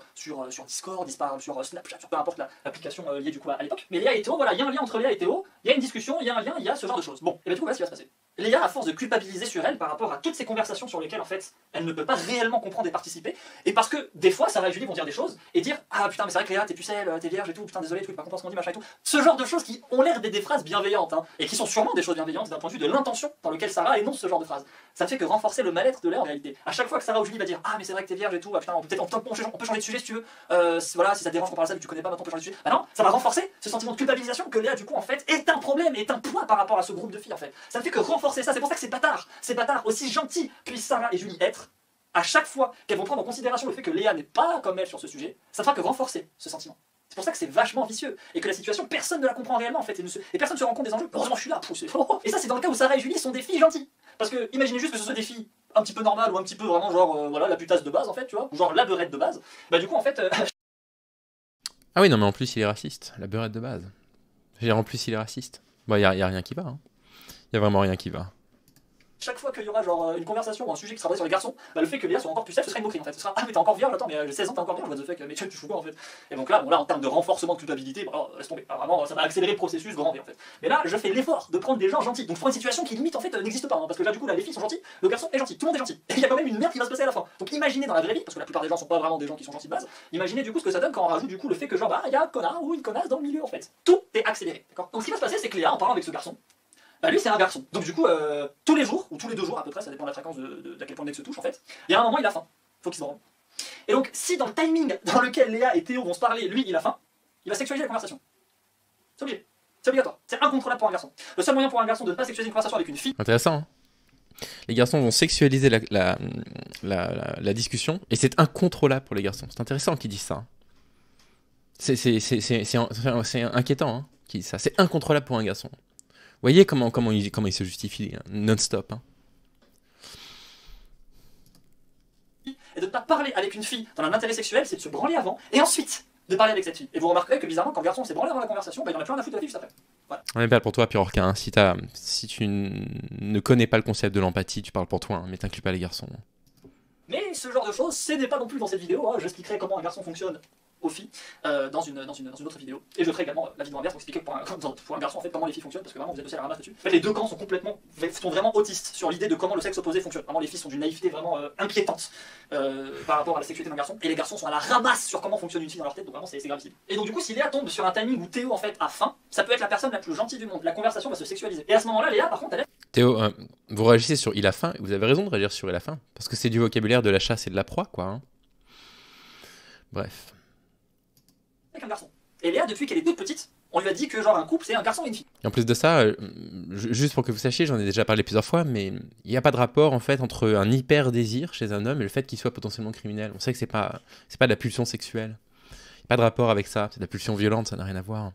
Discord, ils se parlent sur Snapchat, sur peu importe l'application liée du coup à l'époque. Mais Léa et Théo, voilà, il y a un lien entre Léa et Théo, il y a une discussion, il y a un lien, il y a ce genre de choses. Bon, et bien du coup voilà ce qui va se passer. Léa, à force de culpabiliser sur elle par rapport à toutes ces conversations sur lesquelles en fait elle ne peut pas réellement comprendre et participer, et parce que des fois Sarah et Julie vont dire des choses et dire ah putain mais c'est vrai que Léa t'es pucelle, t'es vierge et tout, putain désolé, tu peux pas comprendre ce qu'on dit machin et tout. Ce genre de choses qui ont l'air des phrases bienveillantes hein, et qui sont sûrement des choses bienveillantes d'un point de vue de l'intention dans lequel Sarah énonce ce genre de phrases. Ça ne fait que renforcer le mal-être de Léa en réalité. À chaque fois que Sarah ou Julie va dire ah mais c'est vrai que t'es vierge et tout, ah, putain on peut changer de sujet si tu veux, voilà si ça te dérange qu'on parle de ça mais tu connais pas maintenant on peut changer de sujet. Bah non, ça va renforcer ce sentiment de culpabilisation que Léa du coup en fait est un problème, est un poids par rapport à ce groupe de filles en fait. Ça ne fait que renforcer ça, c'est pour ça que c'est bâtard, aussi gentil puissent Sarah et Julie être. À chaque fois qu'elles vont prendre en considération le fait que Léa n'est pas comme elle sur ce sujet, ça ne fera que renforcer ce sentiment. C'est pour ça que c'est vachement vicieux et que la situation, personne ne la comprend réellement en fait et personne ne se rend compte des enjeux. Heureusement, je suis là. Et ça, c'est dans le cas où Sarah et Julie sont des filles gentilles. Parce que imaginez juste que ce soit des filles un petit peu normales ou un petit peu vraiment genre voilà la putasse de base en fait, tu vois, ou genre la beurette de base. Bah du coup en fait. Ah oui non mais en plus il est raciste, la beurette de base. En plus il est raciste. Bah y a rien qui va. Hein. Y a vraiment rien qui va. chaque fois qu'il y aura genre une conversation ou un sujet qui sera basé sur les garçons, bah, le fait que Léa soit encore plus sèche, ce sera une moquerie en fait. Ce sera ah mais t'es encore vierge, attends mais j'ai 16 ans, t'es encore vierge, what the fuck, mais tu fous quoi en fait. Et donc là, bon là en termes de renforcement de culpabilité, bah, laisse tomber. Ah, vraiment, ça va accélérer le processus grand V en fait. Mais là, je fais l'effort de prendre des gens gentils. Donc je prends une situation qui limite en fait n'existe pas, hein, parce que là du coup là les filles sont gentilles, le garçon est gentil, tout le monde est gentil. Et il y a quand même une merde qui va se passer à la fin. Donc imaginez dans la vraie vie, parce que la plupart des gens sont pas vraiment des gens qui sont gentils de base, imaginez du coup ce que ça donne quand on rajoute du coup le fait que genre bah il y a un connard ou une connasse dans le milieu en fait. Tout est accéléré, d'accord. Donc ce qui va se passer c'est que Léa en parlant avec ce garçon, bah lui c'est un garçon. Donc du coup tous les jours ou tous les 2 jours à peu près, ça dépend de la fréquence d'à quel point le mec se touche en fait. Il y a un moment il a faim, faut qu'il se branle. Et donc si dans le timing dans lequel Léa et Théo vont se parler, lui il a faim, il va sexualiser la conversation. C'est obligé. C'est obligatoire. C'est incontrôlable pour un garçon. Le seul moyen pour un garçon de ne pas sexualiser une conversation avec une fille. Intéressant, hein. Les garçons vont sexualiser la discussion et c'est incontrôlable pour les garçons. C'est intéressant qu'ils disent ça. Hein. C'est inquiétant hein, qu'ils disent ça. C'est incontrôlable pour un garçon. Vous voyez comment il se justifie hein, non-stop. Hein. Et de ne pas parler avec une fille dans un intérêt sexuel, c'est de se branler avant et ensuite de parler avec cette fille. Et vous remarquerez que bizarrement, quand le garçon s'est branlé avant la conversation, bah, il en a plus rien à foutre de la fille juste après. Voilà. On est pas pour toi, Pirorca. Hein. Si tu ne connais pas le concept de l'empathie, tu parles pour toi, hein, mais t'inclus pas les garçons. Mais ce genre de choses, ce n'est pas non plus dans cette vidéo. Hein. J'expliquerai comment un garçon fonctionne aux filles dans une autre vidéo. Et je ferai également la vidéo inverse pour expliquer pour un garçon en fait, comment les filles fonctionnent, parce que vraiment vous êtes aussi à la ramasse là-dessus. En fait, les deux camps sont vraiment autistes sur l'idée de comment le sexe opposé fonctionne. Vraiment les filles sont d'une naïveté vraiment inquiétante par rapport à la sexualité d'un garçon, et les garçons sont à la ramasse sur comment fonctionne une fille dans leur tête, donc vraiment c'est gravissime. Et donc du coup si Léa tombe sur un timing où Théo en fait a faim, ça peut être la personne la plus gentille du monde, la conversation va se sexualiser. Et à ce moment-là Léa par contre elle est... Théo, vous réagissez sur il a faim, vous avez raison de réagir sur il a faim, parce que c'est du vocabulaire de la chasse et de la proie quoi. Hein. Bref. Avec un garçon. Et Léa, depuis qu'elle est toute petite, on lui a dit que genre un couple c'est un garçon et une fille. Et en plus de ça, juste pour que vous sachiez, j'en ai déjà parlé plusieurs fois, mais il n'y a pas de rapport en fait entre un hyper désir chez un homme et le fait qu'il soit potentiellement criminel. On sait que c'est pas de la pulsion sexuelle. Il n'y a pas de rapport avec ça, c'est de la pulsion violente, ça n'a rien à voir.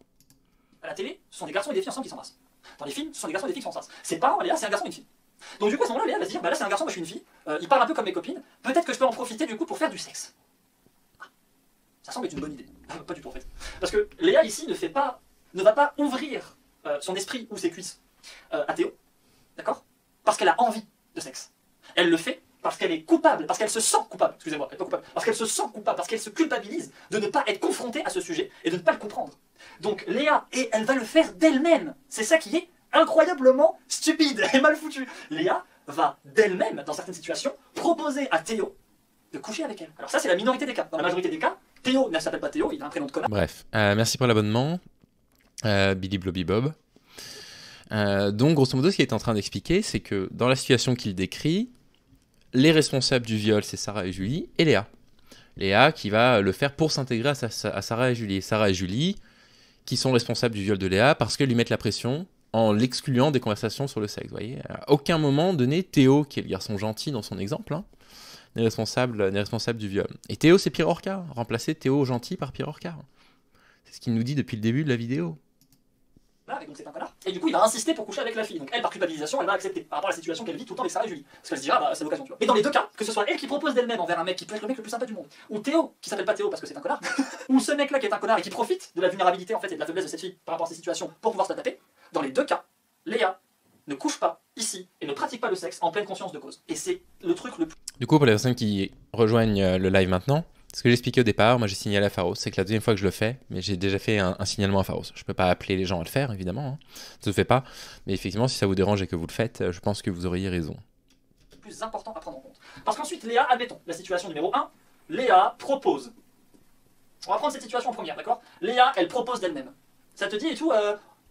À la télé, ce sont des garçons et des filles ensemble qui s'embrassent. Dans les films, ce sont des garçons et des filles qui s'embrassent. C'est pas Léa, c'est un garçon et une fille. Donc du coup à ce moment-là, Léa va se dire bah là c'est un garçon, moi je suis une fille, il parle un peu comme mes copines, peut-être que je peux en profiter du coup pour faire du sexe. Ça semble être une bonne idée. Pas du tout en fait. Parce que Léa ici ne va pas ouvrir son esprit ou ses cuisses à Théo, d'accord? Parce qu'elle a envie de sexe. Elle le fait parce qu'elle est coupable, parce qu'elle se sent coupable, excusez-moi, elle est pas coupable, parce qu'elle se sent coupable, parce qu'elle se culpabilise de ne pas être confrontée à ce sujet et de ne pas le comprendre. Donc Léa, et elle va le faire d'elle-même. C'est ça qui est incroyablement stupide et mal foutu. Léa va d'elle-même, dans certaines situations, proposer à Théo de coucher avec elle. Alors ça c'est la minorité des cas. Dans la majorité des cas, Théo ne s'appelle pas Théo, il a un prénom de connard. Bref, merci pour l'abonnement, Billy Blobby Bob. Donc grosso modo ce qu'il est en train d'expliquer, c'est que dans la situation qu'il décrit, les responsables du viol c'est Sarah et Julie et Léa. Léa qui va le faire pour s'intégrer à Sarah et Julie. Et Sarah et Julie qui sont responsables du viol de Léa parce qu'elles lui mettent la pression en l'excluant des conversations sur le sexe. Vous voyez, à aucun moment donné, Théo, qui est le garçon gentil dans son exemple, hein, n'est responsable du viol. Et Théo, c'est Pirorca. Remplacer Théo gentil par Pirorca. C'est ce qu'il nous dit depuis le début de la vidéo. Et donc c'est un connard. Et du coup, il va insister pour coucher avec la fille. Donc elle, par culpabilisation, elle va accepter par rapport à la situation qu'elle vit tout le temps avec Sarah et Julie. Parce qu'elle se dira, bah c'est l'occasion, tu vois. Mais dans les deux cas, que ce soit elle qui propose d'elle-même envers un mec qui peut être le mec le plus sympa du monde, ou Théo, qui s'appelle pas Théo parce que c'est un connard, ou ce mec-là qui est un connard et qui profite de la vulnérabilité en fait et de la faiblesse de cette fille par rapport à ces situations pour pouvoir se la taper, dans les deux cas, Léa ne couche pas ici et ne pratique pas le sexe en pleine conscience de cause. Et c'est le truc le plus... Du coup, pour les personnes qui rejoignent le live maintenant, ce que j'expliquais au départ, moi j'ai signalé à Pharos, c'est que la deuxième fois que je le fais, mais j'ai déjà fait un signalement à Pharos. Je peux pas appeler les gens à le faire, évidemment, hein. Ça se fait pas. Mais effectivement, si ça vous dérange et que vous le faites, je pense que vous auriez raison. Plus important à prendre en compte. Parce qu'ensuite, Léa, admettons, la situation numéro 1, Léa propose. On va prendre cette situation en première, d'accord? Léa, elle propose d'elle-même. Ça te dit et tout,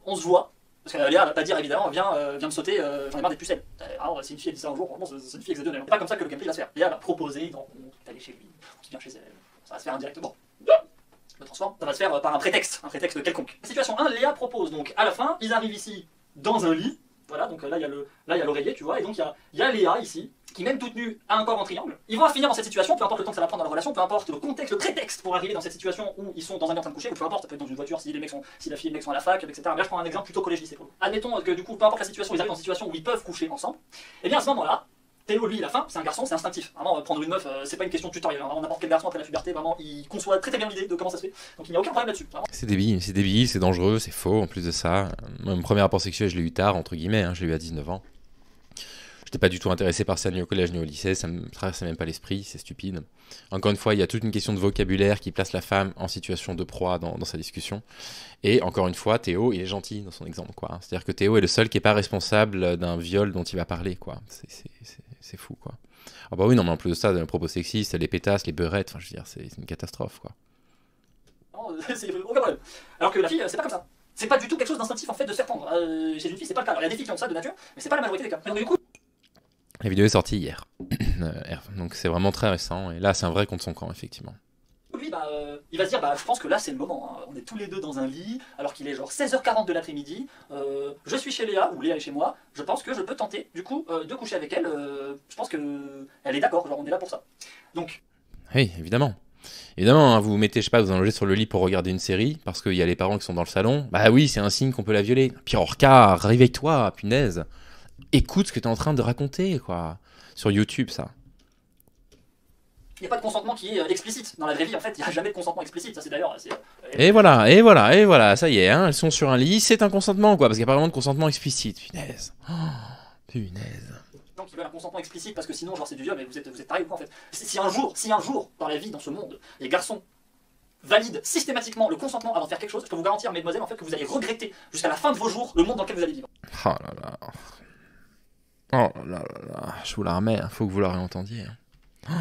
on se voit. Parce que Léa va pas dire évidemment, viens me sauter, j'en ai marre des pucelles. Alors, si une fille elle dit ça un jour, vraiment, c'est une fille exceptionnelle. C'est pas comme ça que le gameplay va se faire. Léa va proposer une rencontre, d'aller chez lui, qui vient chez elle. Ça va se faire indirectement. Je me transforme. Ça va se faire par un prétexte quelconque. Situation 1, Léa propose. Donc à la fin, ils arrivent ici dans un lit. Voilà, donc là il y a l'oreiller, tu vois, et donc il y a Léa ici, qui même toute nue a un corps en triangle. Ils vont finir dans cette situation, peu importe le temps que ça va prendre dans la relation, peu importe le contexte, le prétexte pour arriver dans cette situation où ils sont dans un lit en train de coucher, ou peu importe, ça peut être dans une voiture si la fille et le mec sont à la fac, etc. Mais là je prends un exemple plutôt collège-lycée pour nous. Admettons que du coup, peu importe la situation, ils arrivent dans une situation où ils peuvent coucher ensemble, et bien à ce moment-là, Théo, lui, il a faim, c'est un garçon, c'est instinctif. Vraiment, prendre une meuf, c'est pas une question de tutoriel. Vraiment, n'importe quel garçon après la puberté, vraiment, il conçoit très bien l'idée de comment ça se fait. Donc il n'y a aucun problème là-dessus. C'est débile, c'est dangereux, c'est faux. En plus de ça, mon premier rapport sexuel, je l'ai eu tard, entre guillemets, hein, je l'ai eu à 19 ans. J'étais pas du tout intéressé par ça ni au collège ni au lycée, ça me traversait même pas l'esprit, c'est stupide. Encore une fois, il y a toute une question de vocabulaire qui place la femme en situation de proie dans sa discussion. Et encore une fois, Théo, il est gentil dans son exemple, quoi. C'est-à-dire que Théo est le seul qui est pas responsable d'un viol dont il va parler, quoi. C'est fou, quoi. Ah bah oui, non, mais en plus de ça, les propos sexistes, les pétasses, les beurrettes, enfin, je veux dire, c'est une catastrophe, quoi. Non, c'est aucun problème. Alors que la fille, c'est pas comme ça. C'est pas du tout quelque chose d'instinctif en fait de se faire prendre. Chez une fille, c'est pas le cas. Alors, il y a des filles qui ont ça de nature, mais c'est pas la majorité des cas. Et donc, du coup, La vidéo est sortie hier. Donc c'est vraiment très récent. Et là, c'est un vrai contre son camp, effectivement. lui, il va se dire, je pense que là c'est le moment. Hein. On est tous les deux dans un lit, alors qu'il est genre 16h40 de l'après-midi. Je suis chez Léa, ou Léa est chez moi. Je pense que je peux tenter, du coup, de coucher avec elle. Je pense que elle est d'accord, genre on est là pour ça. Donc. Oui, évidemment. Évidemment, hein, vous vous mettez, je sais pas, vous allongez sur le lit pour regarder une série, parce qu'il y a les parents qui sont dans le salon. Bah oui, c'est un signe qu'on peut la violer. Pirorca, réveille-toi, punaise. Écoute ce que t'es en train de raconter, quoi. Sur YouTube, ça. Il n'y a pas de consentement qui est explicite. Dans la vraie vie, en fait, il n'y a jamais de consentement explicite. Ça, c'est d'ailleurs. Et voilà, ça y est, hein, elles sont sur un lit, c'est un consentement, quoi, parce qu'il n'y a pas vraiment de consentement explicite. Punaise. Oh, punaise. Gens qui veulent un consentement explicite parce que sinon, genre, c'est du viol, mais vous êtes pareil ou quoi, en fait. Si un jour, dans la vie, dans ce monde, les garçons valident systématiquement le consentement avant de faire quelque chose, je peux vous garantir, mesdemoiselles, en fait, que vous allez regretter jusqu'à la fin de vos jours le monde dans lequel vous allez vivre. Oh là là. Oh là là, je vous la remets, hein, faut que vous la réentendiez. Oh,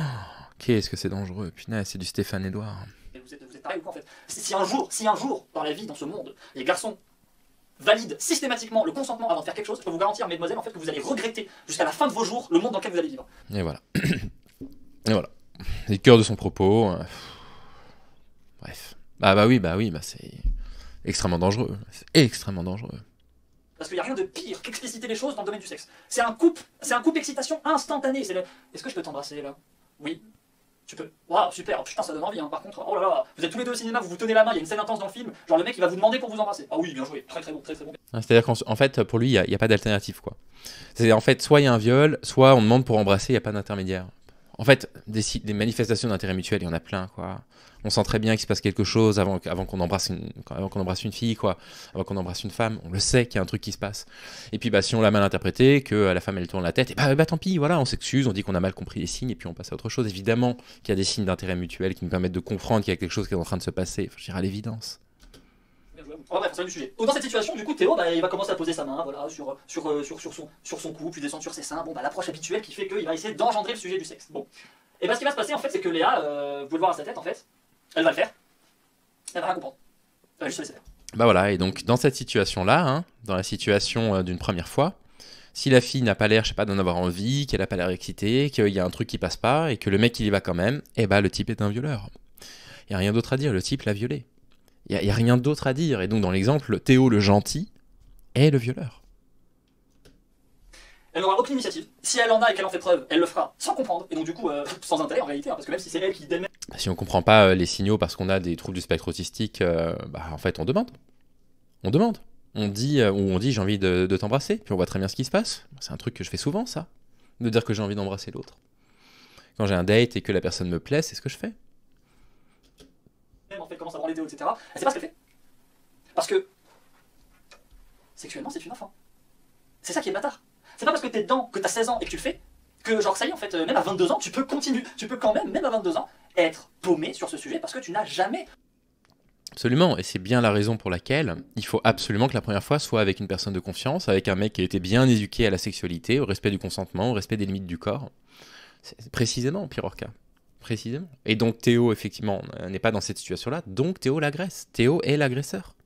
qu'est-ce que c'est dangereux, punaise, c'est du Stéphane Edouard. Et vous êtes pareil ou quoi, en fait. Si un jour, dans la vie, dans ce monde, les garçons valident systématiquement le consentement avant de faire quelque chose, je peux vous garantir, mesdemoiselles, en fait, que vous allez regretter jusqu'à la fin de vos jours le monde dans lequel vous allez vivre. Et voilà. Et voilà. C'est le cœur de son propos. Bref. Bah oui, c'est extrêmement dangereux. C'est extrêmement dangereux. Parce qu'il n'y a rien de pire qu'expliciter les choses dans le domaine du sexe. C'est un couple excitation instantanée. Est-ce que je peux t'embrasser là? Oui. Tu peux. Waouh, super. Putain, ça donne envie. Hein. Par contre, oh là là, vous êtes tous les deux au cinéma, vous vous tenez la main, il y a une scène intense dans le film. Genre le mec il va vous demander pour vous embrasser. Ah oui, bien joué. Très très bon, très très bon. C'est-à-dire qu'en fait, pour lui, il n'y a pas d'alternative, quoi. C'est-à-dire, en fait, soit il y a un viol, soit on demande pour embrasser, il n'y a pas d'intermédiaire. En fait, des manifestations d'intérêt mutuel, il y en a plein, quoi. On sent très bien qu'il se passe quelque chose avant qu'on embrasse une fille, quoi. Avant qu'on embrasse une femme. On le sait qu'il y a un truc qui se passe. Et puis, si on l'a mal interprété, que la femme, elle tourne la tête, et tant pis, voilà, on s'excuse, on dit qu'on a mal compris les signes, et puis on passe à autre chose. Évidemment qu'il y a des signes d'intérêt mutuel qui nous permettent de comprendre qu'il y a quelque chose qui est en train de se passer. Enfin, je dirais à l'évidence. Bref, c'est du sujet. Dans cette situation, du coup, Théo, il va commencer à poser sa main, voilà, sur son cou, puis descendre sur ses seins. Bon, l'approche habituelle qui fait qu'il va essayer d'engendrer le sujet du sexe. Bon. Et ce qui va se passer, en fait, c'est que Léa, vous pouvez le voir à sa tête, en fait, elle va le faire. Elle va rien comprendre. Elle va juste se laisser faire. Bah voilà, et donc dans cette situation-là, hein, dans la situation d'une première fois, si la fille n'a pas l'air, je sais pas, d'en avoir envie, qu'elle n'a pas l'air excitée, qu'il y a un truc qui passe pas, et que le mec il y va quand même, le type est un violeur. Il n'y a rien d'autre à dire, le type l'a violé. Il n'y a rien d'autre à dire. Et donc, dans l'exemple, Théo le gentil est le violeur. Elle n'aura aucune initiative. Si elle en a et qu'elle en fait preuve, elle le fera sans comprendre. Et donc, du coup, sans intérêt en réalité. Hein, parce que même si c'est elle qui démet. Si on ne comprend pas les signaux parce qu'on a des troubles du spectre autistique, en fait, on demande. On demande. On dit j'ai envie de t'embrasser. Puis on voit très bien ce qui se passe. C'est un truc que je fais souvent, ça. De dire que j'ai envie d'embrasser l'autre. Quand j'ai un date et que la personne me plaît, c'est ce que je fais. En fait, commence à branler Théo, etc. Elle sait pas ce qu'elle fait. Parce que sexuellement, c'est une enfant. C'est ça qui est bâtard. C'est pas parce que t'es dedans, que t'as 16 ans et que tu le fais, que genre ça y est, en fait, même à 22 ans, tu peux continuer. Tu peux quand même à 22 ans, être paumé sur ce sujet parce que tu n'as jamais. Absolument, et c'est bien la raison pour laquelle il faut absolument que la première fois soit avec une personne de confiance, avec un mec qui a été bien éduqué à la sexualité, au respect du consentement, au respect des limites du corps. C'est précisément Pirorca. Précisément. Et donc Théo, effectivement, n'est pas dans cette situation-là, donc Théo l'agresse. Théo est l'agresseur.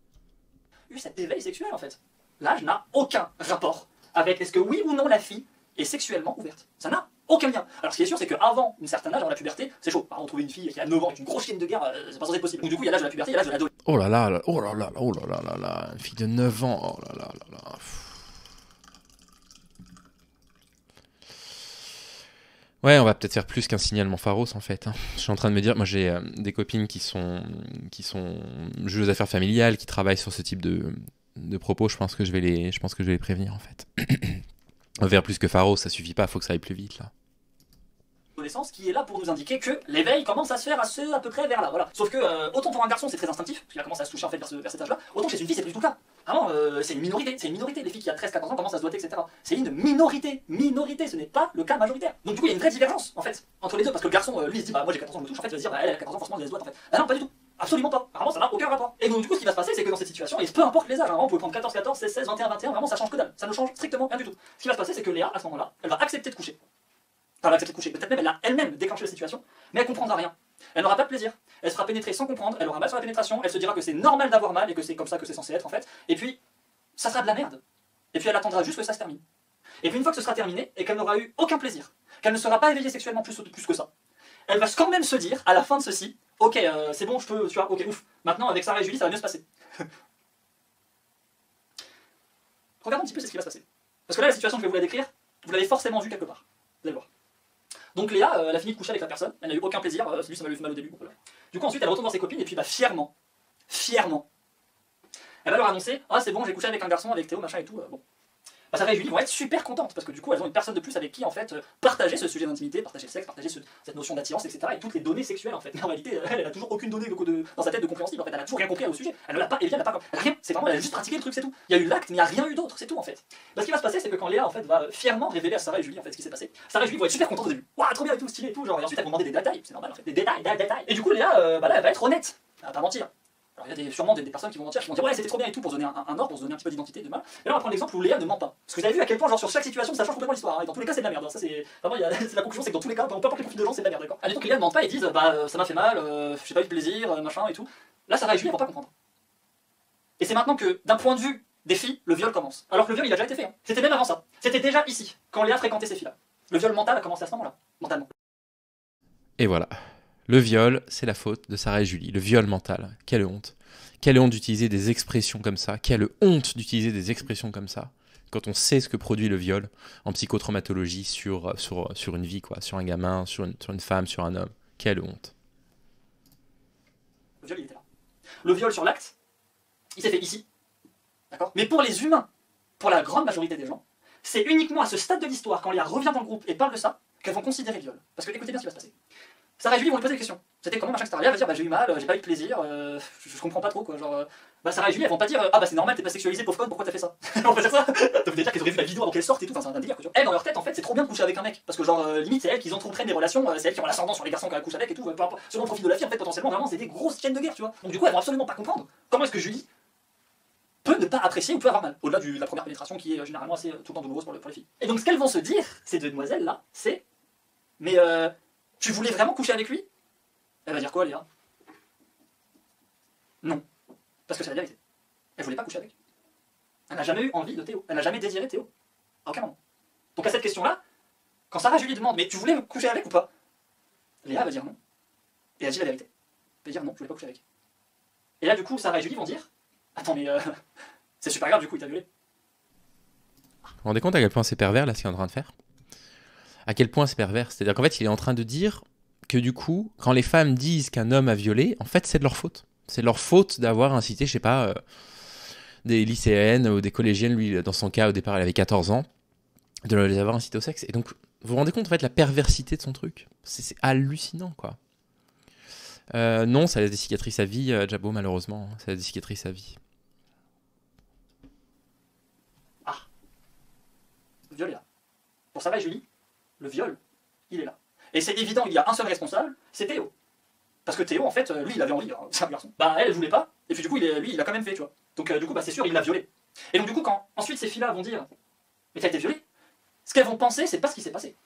Cet éveil sexuel, en fait. L'âge n'a aucun rapport avec est-ce que oui ou non la fille est sexuellement ouverte. Ça n'a aucun lien. Alors ce qui est sûr, c'est qu'avant un certain âge, avant la puberté, c'est chaud. Par exemple, trouver une fille qui a 9 ans avec une grosse chienne de guerre, c'est pas censé être possible. Donc du coup, il y a l'âge de la puberté, il y a l'âge de l'adolescence. Oh là là, une fille de 9 ans, oh là là là là. Ouais, on va peut-être faire plus qu'un signalement pharos en fait. Hein. Je suis en train de me dire, moi j'ai des copines qui sont joueuses d'affaires familiales, qui travaillent sur ce type de propos. Je pense que je vais les prévenir en fait. Vers plus que pharos, ça suffit pas, faut que ça aille plus vite là. Qui est là pour nous indiquer que l'éveil commence à se faire à peu près vers là, voilà. Sauf que autant pour un garçon c'est très instinctif, parce qu'il a commencé à se toucher en fait vers cet âge-là, autant chez une fille c'est plus du tout le cas. Vraiment, c'est une minorité, les filles qui à 13-14 ans commencent à se doiter, etc. C'est une minorité, ce n'est pas le cas majoritaire. Donc du coup, il y a une vraie divergence, en fait, entre les deux, parce que le garçon, lui, il se dit, bah moi j'ai 14 ans, je me touche, en fait, il va se dire, bah elle a 14 ans, forcément, elle se doit, en fait. Ah non, pas du tout. Absolument pas. Vraiment, ça n'a aucun rapport. Et donc, du coup, ce qui va se passer, c'est que dans cette situation, et peu importe les âges, vraiment, vous pouvez prendre 14, 14, 16, 16, 21, 21, vraiment, ça change que dalle. Ça ne change strictement rien du tout. Ce qui va se passer, c'est que Léa, à ce moment-là, elle va accepter de coucher. Enfin, elle va accepter de coucher. Peut-être même, elle a elle-même déclenché la situation, mais elle comprendra rien. Elle n'aura pas de plaisir. Elle se fera pénétrer sans comprendre, elle aura mal sur la pénétration, elle se dira que c'est normal d'avoir mal et que c'est comme ça que c'est censé être, en fait. Et puis, ça sera de la merde. Et puis, elle attendra juste que ça se termine. Et puis, une fois que ce sera terminé, et qu'elle n'aura eu aucun plaisir, qu'elle ne sera pas éveillée sexuellement plus que ça, elle va quand même se dire, à la fin de ceci, ok, c'est bon, je peux, tu vois, ok, ouf. Maintenant, avec Sarah et Julie, ça va mieux se passer. Regardons un petit peu ce qui va se passer. Parce que là, la situation que je vais vous la décrire, vous l'avez forcément vue quelque part. Vous allez voir. Donc Léa, elle a fini de coucher avec la personne, elle n'a eu aucun plaisir, lui ça m'a fait mal au début. Voilà. Du coup, ensuite, elle retourne voir ses copines, et puis bah, fièrement, elle va leur annoncer, ah c'est bon, j'ai couché avec un garçon, avec Théo, machin et tout, bon. Bah, Sarah et Julie vont être super contentes, parce que du coup, elles ont une personne de plus avec qui, en fait, partager ce sujet d'intimité, partager le sexe, partager cette notion d'attirance, etc. Et toutes les données sexuelles, en fait. Mais en réalité, elle a toujours aucune donnée dans sa tête de compréhensible, en fait. Elle a toujours rien compris au sujet. Elle ne l'a pas éveillé, elle n'a pas... Rien. C'est vraiment, elle a juste pratiqué le truc, c'est tout. Il y a eu l'acte, mais il n'y a rien eu d'autre, c'est tout, en fait. Bah, ce qui va se passer, c'est que quand Léa, en fait, va fièrement révéler à Sarah et Julie, en fait, ce qui s'est passé, Sarah et Julie vont être super contentes au début. Waouh, trop bien et tout, stylé et tout, genre, et ensuite, elles vont demander des détails, c'est normal, en fait. Des détails. Et du coup, Léa, bah là, elle va être honnête. Elle va pas mentir. Alors il y a sûrement des personnes qui vont mentir, qui vont dire ouais c'était trop bien et tout pour se donner un ordre, pour se donner un petit peu d'identité, de mal. Et là on va prendre l'exemple où Léa ne ment pas. Parce que vous avez vu à quel point genre sur chaque situation ça change complètement l'histoire. Hein. Et dans tous les cas c'est de la merde. Hein. Ça c'est vraiment c'est la conclusion, c'est que dans tous les cas, peu importe les profils de gens c'est de la merde, d'accord. Admettons que Léa ne ment pas et disent bah ça m'a fait mal, j'ai pas eu de plaisir, machin et tout. Là Sarah et Julie vont pas comprendre. Et c'est maintenant que d'un point de vue des filles, le viol commence. Alors que le viol il a déjà été fait. Hein. C'était même avant ça. C'était déjà ici quand Léa fréquentait ces filles-là. Le viol mental a commencé à ce moment-là, mentalement. Et voilà. Le viol, c'est la faute de Sarah et Julie. Le viol mental. Quelle honte. Quelle honte d'utiliser des expressions comme ça. Quelle honte d'utiliser des expressions comme ça. Quand on sait ce que produit le viol en psychotraumatologie sur une vie, quoi. Sur un gamin, sur une femme, sur un homme. Quelle honte. Le viol, il était là. Le viol sur l'acte, il s'est fait ici. D'accord ? Mais pour les humains, pour la grande majorité des gens, c'est uniquement à ce stade de l'histoire, quand Léa revient dans le groupe et parle de ça, qu'elles vont considérer le viol. Parce que écoutez bien ce qui va se passer. Sarah et Julie vont lui poser des questions. C'était comment machin, etc. Léa va dire bah j'ai eu mal, j'ai pas eu de plaisir, je comprends pas trop quoi. Genre, bah Sarah et Julie elles vont pas dire ah bah c'est normal, t'es pas sexualisé, pauvre conne, pourquoi t'as fait ça. On va dire ça. Ça veut dire qu'elles auraient vu la vidéo avant qu'elle sorte et tout, enfin c'est un délire quoi. Elles dans leur tête en fait c'est trop bien de coucher avec un mec. Parce que genre limite c'est elles qui entreprennent des relations, c'est elles qui ont l'ascendant sur les garçons qu'elles couchent avec et tout, selon le profil de la fille en fait potentiellement vraiment c'est des grosses chaînes de guerre tu vois. Donc du coup elles vont absolument pas comprendre comment est-ce que Julie peut ne pas apprécier ou peut avoir mal, au-delà de la première pénétration qui est généralement assez tout le temps douloureuse pour les filles. Et donc ce qu'elles vont se dire, ces deux demoiselles là, c'est mais tu voulais vraiment coucher avec lui? Elle va dire quoi, Léa? Non. Parce que c'est la vérité. Elle voulait pas coucher avec. Elle n'a jamais eu envie de Théo. Elle n'a jamais désiré Théo. À aucun moment. Donc à cette question-là, quand Sarah Julie demande mais tu voulais coucher avec ou pas? Léa va dire non. Et elle dit la vérité. Elle va dire non, je voulais pas coucher avec. Et là du coup, Sarah et Julie vont dire attends mais c'est super grave du coup, il t'a violé. Vous vous rendez compte à quel point c'est pervers là ce qu'il est en train de faire? À quel point c'est pervers? C'est-à-dire qu'en fait il est en train de dire que du coup, quand les femmes disent qu'un homme a violé, en fait, c'est de leur faute. C'est de leur faute d'avoir incité, je sais pas, des lycéennes ou des collégiennes, lui, dans son cas, au départ, elle avait 14 ans, de les avoir incités au sexe. Et donc, vous vous rendez compte, en fait, la perversité de son truc? C'est hallucinant, quoi. Non, ça laisse des cicatrices à vie, Jabo, malheureusement. Ça laisse des cicatrices à vie. Ah. Le viol est là. Pour Sarah et Julie, le viol, il est là. Et c'est évident, il y a un seul responsable, c'est Théo. Parce que Théo, en fait, lui, il avait envie, hein, c'est un garçon. Bah, elle voulait pas, et puis du coup, lui, il a quand même fait, tu vois. Donc, du coup, bah, c'est sûr, il l'a violée. Et donc, du coup, quand ensuite ces filles-là vont dire mais t'as été violée, ce qu'elles vont penser, c'est pas ce qui s'est passé.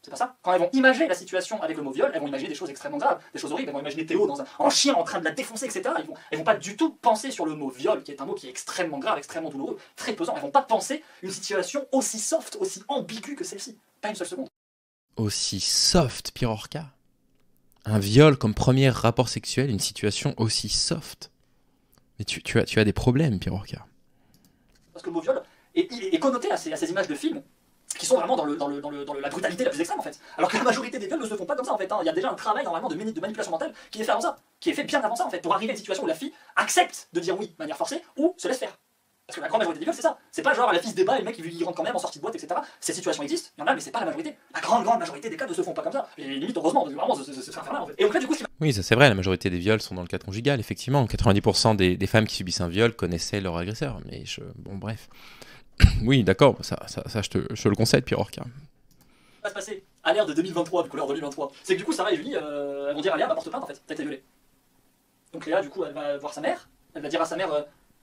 C'est pas ça. Quand elles vont imaginer la situation avec le mot viol, elles vont imaginer des choses extrêmement graves, des choses horribles. Elles vont imaginer Théo en chien en train de la défoncer, etc. Elles vont pas du tout penser sur le mot viol, qui est un mot qui est extrêmement grave, extrêmement douloureux, très pesant. Elles vont pas penser une situation aussi soft, aussi ambiguë que celle-ci. Pas une seule seconde. Aussi soft, Pirorca. Un viol comme premier rapport sexuel, une situation aussi soft. Mais tu as des problèmes, Pirorca. Parce que le mot viol est connoté à ces images de films qui sont vraiment dans la brutalité la plus extrême en fait. Alors que la majorité des viols ne se font pas comme ça en fait. Hein. Il y a déjà un travail normalement de manipulation mentale qui est fait avant ça, qui est fait bien avant ça en fait, pour arriver à une situation où la fille accepte de dire oui de manière forcée ou se laisse faire. Parce que la grande majorité des viols, c'est ça. C'est pas genre la fille se débat et le mec il rentre quand même en sortie de boîte, etc. Ces situations existent, il y en a, mais c'est pas la majorité. La grande majorité des cas ne se font pas comme ça. Et limite, heureusement, parce que vraiment, c'est infernal en fait. Et donc là, du coup, Oui, ça c'est vrai, la majorité des viols sont dans le cadre conjugal, effectivement. 90% des femmes qui subissent un viol connaissaient leur agresseur. Mais bon, bref. Oui, d'accord, ça je te le concède, Pirorca. va se passer à l'ère de 2023, du coup l'ère 2023, c'est que du coup Sarah et Julie elles vont dire à Léa, bah porte plainte en fait, t'as été violée. Donc Léa du coup elle va voir sa mère, elle va dire à sa mère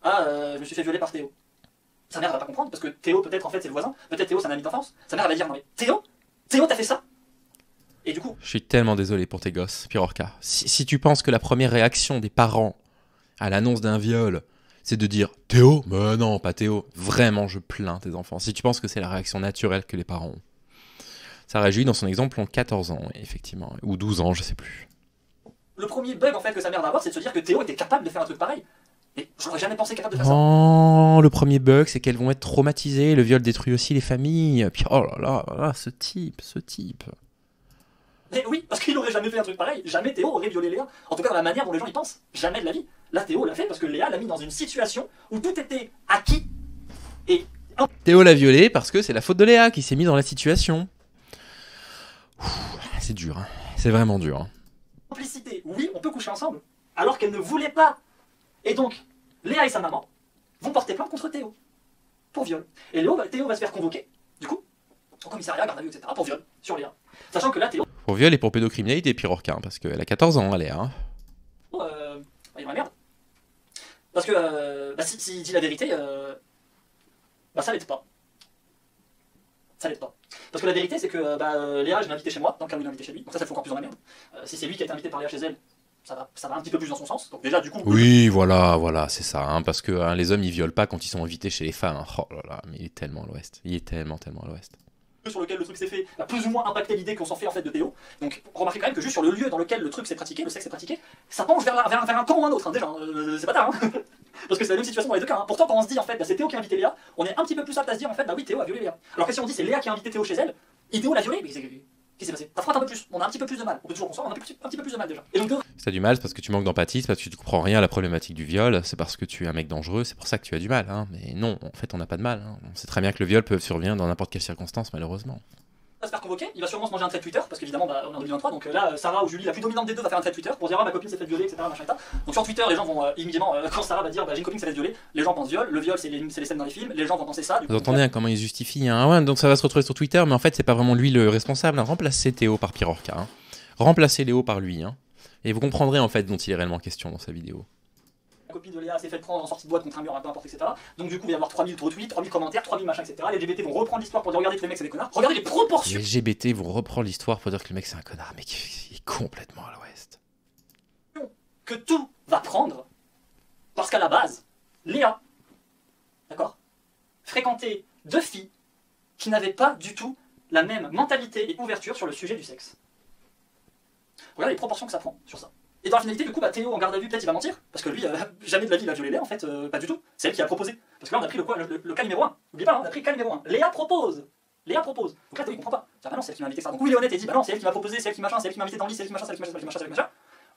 je me suis fait violer par Théo. Sa mère elle va pas comprendre parce que Théo peut-être en fait c'est le voisin, peut-être Théo c'est un ami d'enfance. Sa mère elle va dire non mais Théo t'as fait ça. Et du coup je suis tellement désolé pour tes gosses, Pirorca. Si tu penses que la première réaction des parents à l'annonce d'un viol c'est de dire Théo, mais non pas Théo, vraiment je plains tes enfants. Si tu penses que c'est la réaction naturelle que les parents ont. Sarah et Julie, dans son exemple, ont 14 ans, effectivement, ou 12 ans, je sais plus. Le premier bug en fait que sa mère va avoir, c'est de se dire que Théo était capable de faire un truc pareil. Mais je n'aurais jamais pensé capable de faire ça. Oh, le premier bug, c'est qu'elles vont être traumatisées. Le viol détruit aussi les familles. Puis, oh là là, ce type. Mais oui, parce qu'il aurait jamais fait un truc pareil. Jamais Théo aurait violé Léa. En tout cas, dans la manière dont les gens y pensent. Jamais de la vie. Là, Théo l'a fait parce que Léa l'a mis dans une situation où tout était acquis. Et Théo l'a violé parce que c'est la faute de Léa qui s'est mise dans la situation. C'est dur, hein. C'est vraiment dur. Hein. Complicité, oui, on peut coucher ensemble, alors qu'elle ne voulait pas. Et donc, Léa et sa maman vont porter plainte contre Théo pour viol. Et Théo va se faire convoquer, du coup, au commissariat, garde à vue, etc., pour viol sur Léa. Sachant que là, Théo. Pour viol et pour pédocriminalité, Pirorca, hein, parce qu'elle a 14 ans, Léa. Hein. Il y a la merde. Parce que s'il dit la vérité, ça l'aide pas. Ça l'aide pas. Parce que la vérité, c'est que Léa, je l'ai invité chez moi, dans le cas où il l'a invité chez lui. Donc ça fait encore plus dans la merde. Si c'est lui qui a été invité par Léa chez elle, ça va un petit peu plus dans son sens. Donc déjà, du coup. Oui, voilà, c'est ça. Hein, parce que les hommes, ils violent pas quand ils sont invités chez les femmes. Hein. Oh là là, mais il est tellement à l'ouest. Il est tellement à l'ouest. Sur lequel le truc s'est fait, a plus ou moins impacté l'idée qu'on s'en fait en fait de Théo. Donc remarquez quand même que juste sur le lieu dans lequel le truc s'est pratiqué, le sexe s'est pratiqué, ça penche vers un camp ou un autre, hein, déjà. C'est pas tard, hein. Parce que c'est la même situation dans les deux cas. Hein. Pourtant, quand on se dit en fait, c'est Théo qui a invité Léa, on est un petit peu plus apte à se dire en fait, oui, Théo a violé Léa. Alors que si on dit c'est Léa qui a invité Théo chez elle, et Théo l'a violé, mais qu'est-ce qui s'est passé? Ça frotte un peu plus, on a un petit peu plus de mal. On peut toujours concevoir, on a un petit peu plus de mal déjà. Et donc Théo... Si t'as du mal, c'est parce que tu manques d'empathie, c'est parce que tu comprends rien à la problématique du viol, c'est parce que tu es un mec dangereux, c'est pour ça que tu as du mal. Hein. Mais non, en fait, on n'a pas de mal. Hein. On sait très bien que le viol peut survenir dans n'importe quelle circonstance, malheureusement. Va se faire convoquer, il va sûrement se manger un trait Twitter, parce qu'évidemment on est en 2023, donc là Sarah ou Julie, la plus dominante des deux, va faire un trait Twitter pour dire ma copine s'est fait violer, etc. Machin, etc. Donc sur Twitter, les gens vont immédiatement, quand Sarah va dire j'ai une copine qui s'est fait violer, les gens pensent viol, le viol c'est les scènes dans les films, les gens vont penser ça. Vous entendez hein, comment il justifie hein. Ouais, donc ça va se retrouver sur Twitter, mais en fait c'est pas vraiment lui le responsable. Hein. Remplacez Théo par Pirorca, hein. Remplacez Léo par lui, hein. Et vous comprendrez en fait dont il est réellement question dans sa vidéo. La copine de Léa s'est fait prendre en sortie de boîte contre un mur, peu importe, etc. Donc du coup il va y avoir 3000 retweets, 3000 commentaires, 3000 machins, etc. Les LGBT vont reprendre l'histoire pour dire regardez que les mecs c'est des connards. Regardez les proportions. Les LGBT vont reprendre l'histoire pour dire que le mec c'est un connard, mais il est complètement à l'ouest. Que tout va prendre, parce qu'à la base, Léa, d'accord, fréquentait deux filles qui n'avaient pas du tout la même mentalité et ouverture sur le sujet du sexe. Regardez les proportions que ça prend sur ça. Et dans la finalité, du coup, Théo en garde à vue, peut-être il va mentir, parce que lui, jamais de la vie il a violé Léa, en fait, pas du tout. C'est elle qui a proposé. Parce que là, on a pris le cas numéro 1. N'oubliez pas, hein, on a pris le cas numéro 1. Léa propose. Donc là, Théo, il comprend pas. Non, c'est elle qui m'a invité ça. Donc oui, il est honnête et dit, non, c'est elle qui m'a proposé, c'est elle qui machin, c'est elle qui m'a invité dans le lit, c'est elle qui machin, c'est elle qui machin.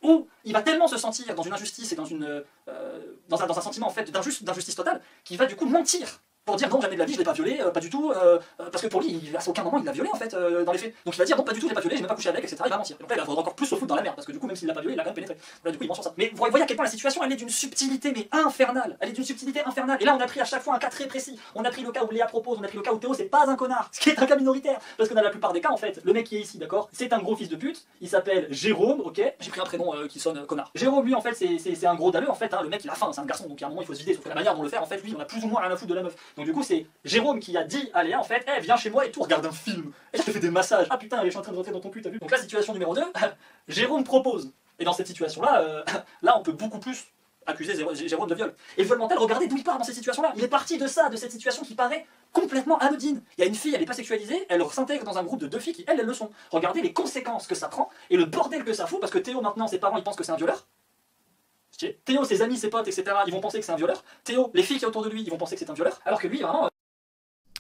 Ou il va tellement se sentir dans une injustice et dans un sentiment en fait d'injustice totale qu'il va du coup mentir pour dire non jamais de la vie je l'ai pas violé, pas du tout, parce que pour lui à aucun moment il l'a violé en fait dans les faits. Donc il va dire non pas du tout je l'ai pas violé, j'ai même pas couché avec, etc. Il va mentir. Et donc là il va encore plus se foutre dans la merde parce que du coup même s'il l'a pas violé il l'a quand même pénétré. Là du coup il ment sur ça. Mais vous voyez à quel point la situation elle est d'une subtilité mais infernale. Elle est d'une subtilité infernale. Et là on a pris à chaque fois un cas très précis. On a pris le cas où Léa propose, on a pris le cas où Théo c'est pas un connard, ce qui est un cas minoritaire parce que dans la plupart des cas en fait le mec qui est ici d'accord c'est un gros fils de pute. Il s'appelle Jérôme, ok. J'ai pris un prénom qui sonne connard. Jérôme lui en fait c'est un gros dalleux en fait. Hein. Le mec il a faim, c'est un garçon donc à un moment il faut se vider. Sauf que la manière dont le faire en fait lui on a plus ou moins rien à foutre de la meuf. Donc du coup c'est Jérôme qui a dit à Léa en fait viens chez moi et tout regarde un film et je te fais des massages. Ah putain je suis en train de rentrer dans ton cul t'as vu. Donc la situation numéro 2 Jérôme propose et dans cette situation là là on peut beaucoup plus accuser Jérôme de viol. Et le viol mental regardez d'où il part dans cette situation là. Il est parti de ça, de cette situation qui paraît complètement anodine. Il y a une fille elle est pas sexualisée, elle s'intègre dans un groupe de deux filles qui elles le sont. Regardez les conséquences que ça prend et le bordel que ça fout parce que Théo maintenant ses parents ils pensent que c'est un violeur. Théo, ses amis, ses potes, etc., ils vont penser que c'est un violeur. Théo, les filles qui sont autour de lui, ils vont penser que c'est un violeur. Alors que lui, vraiment...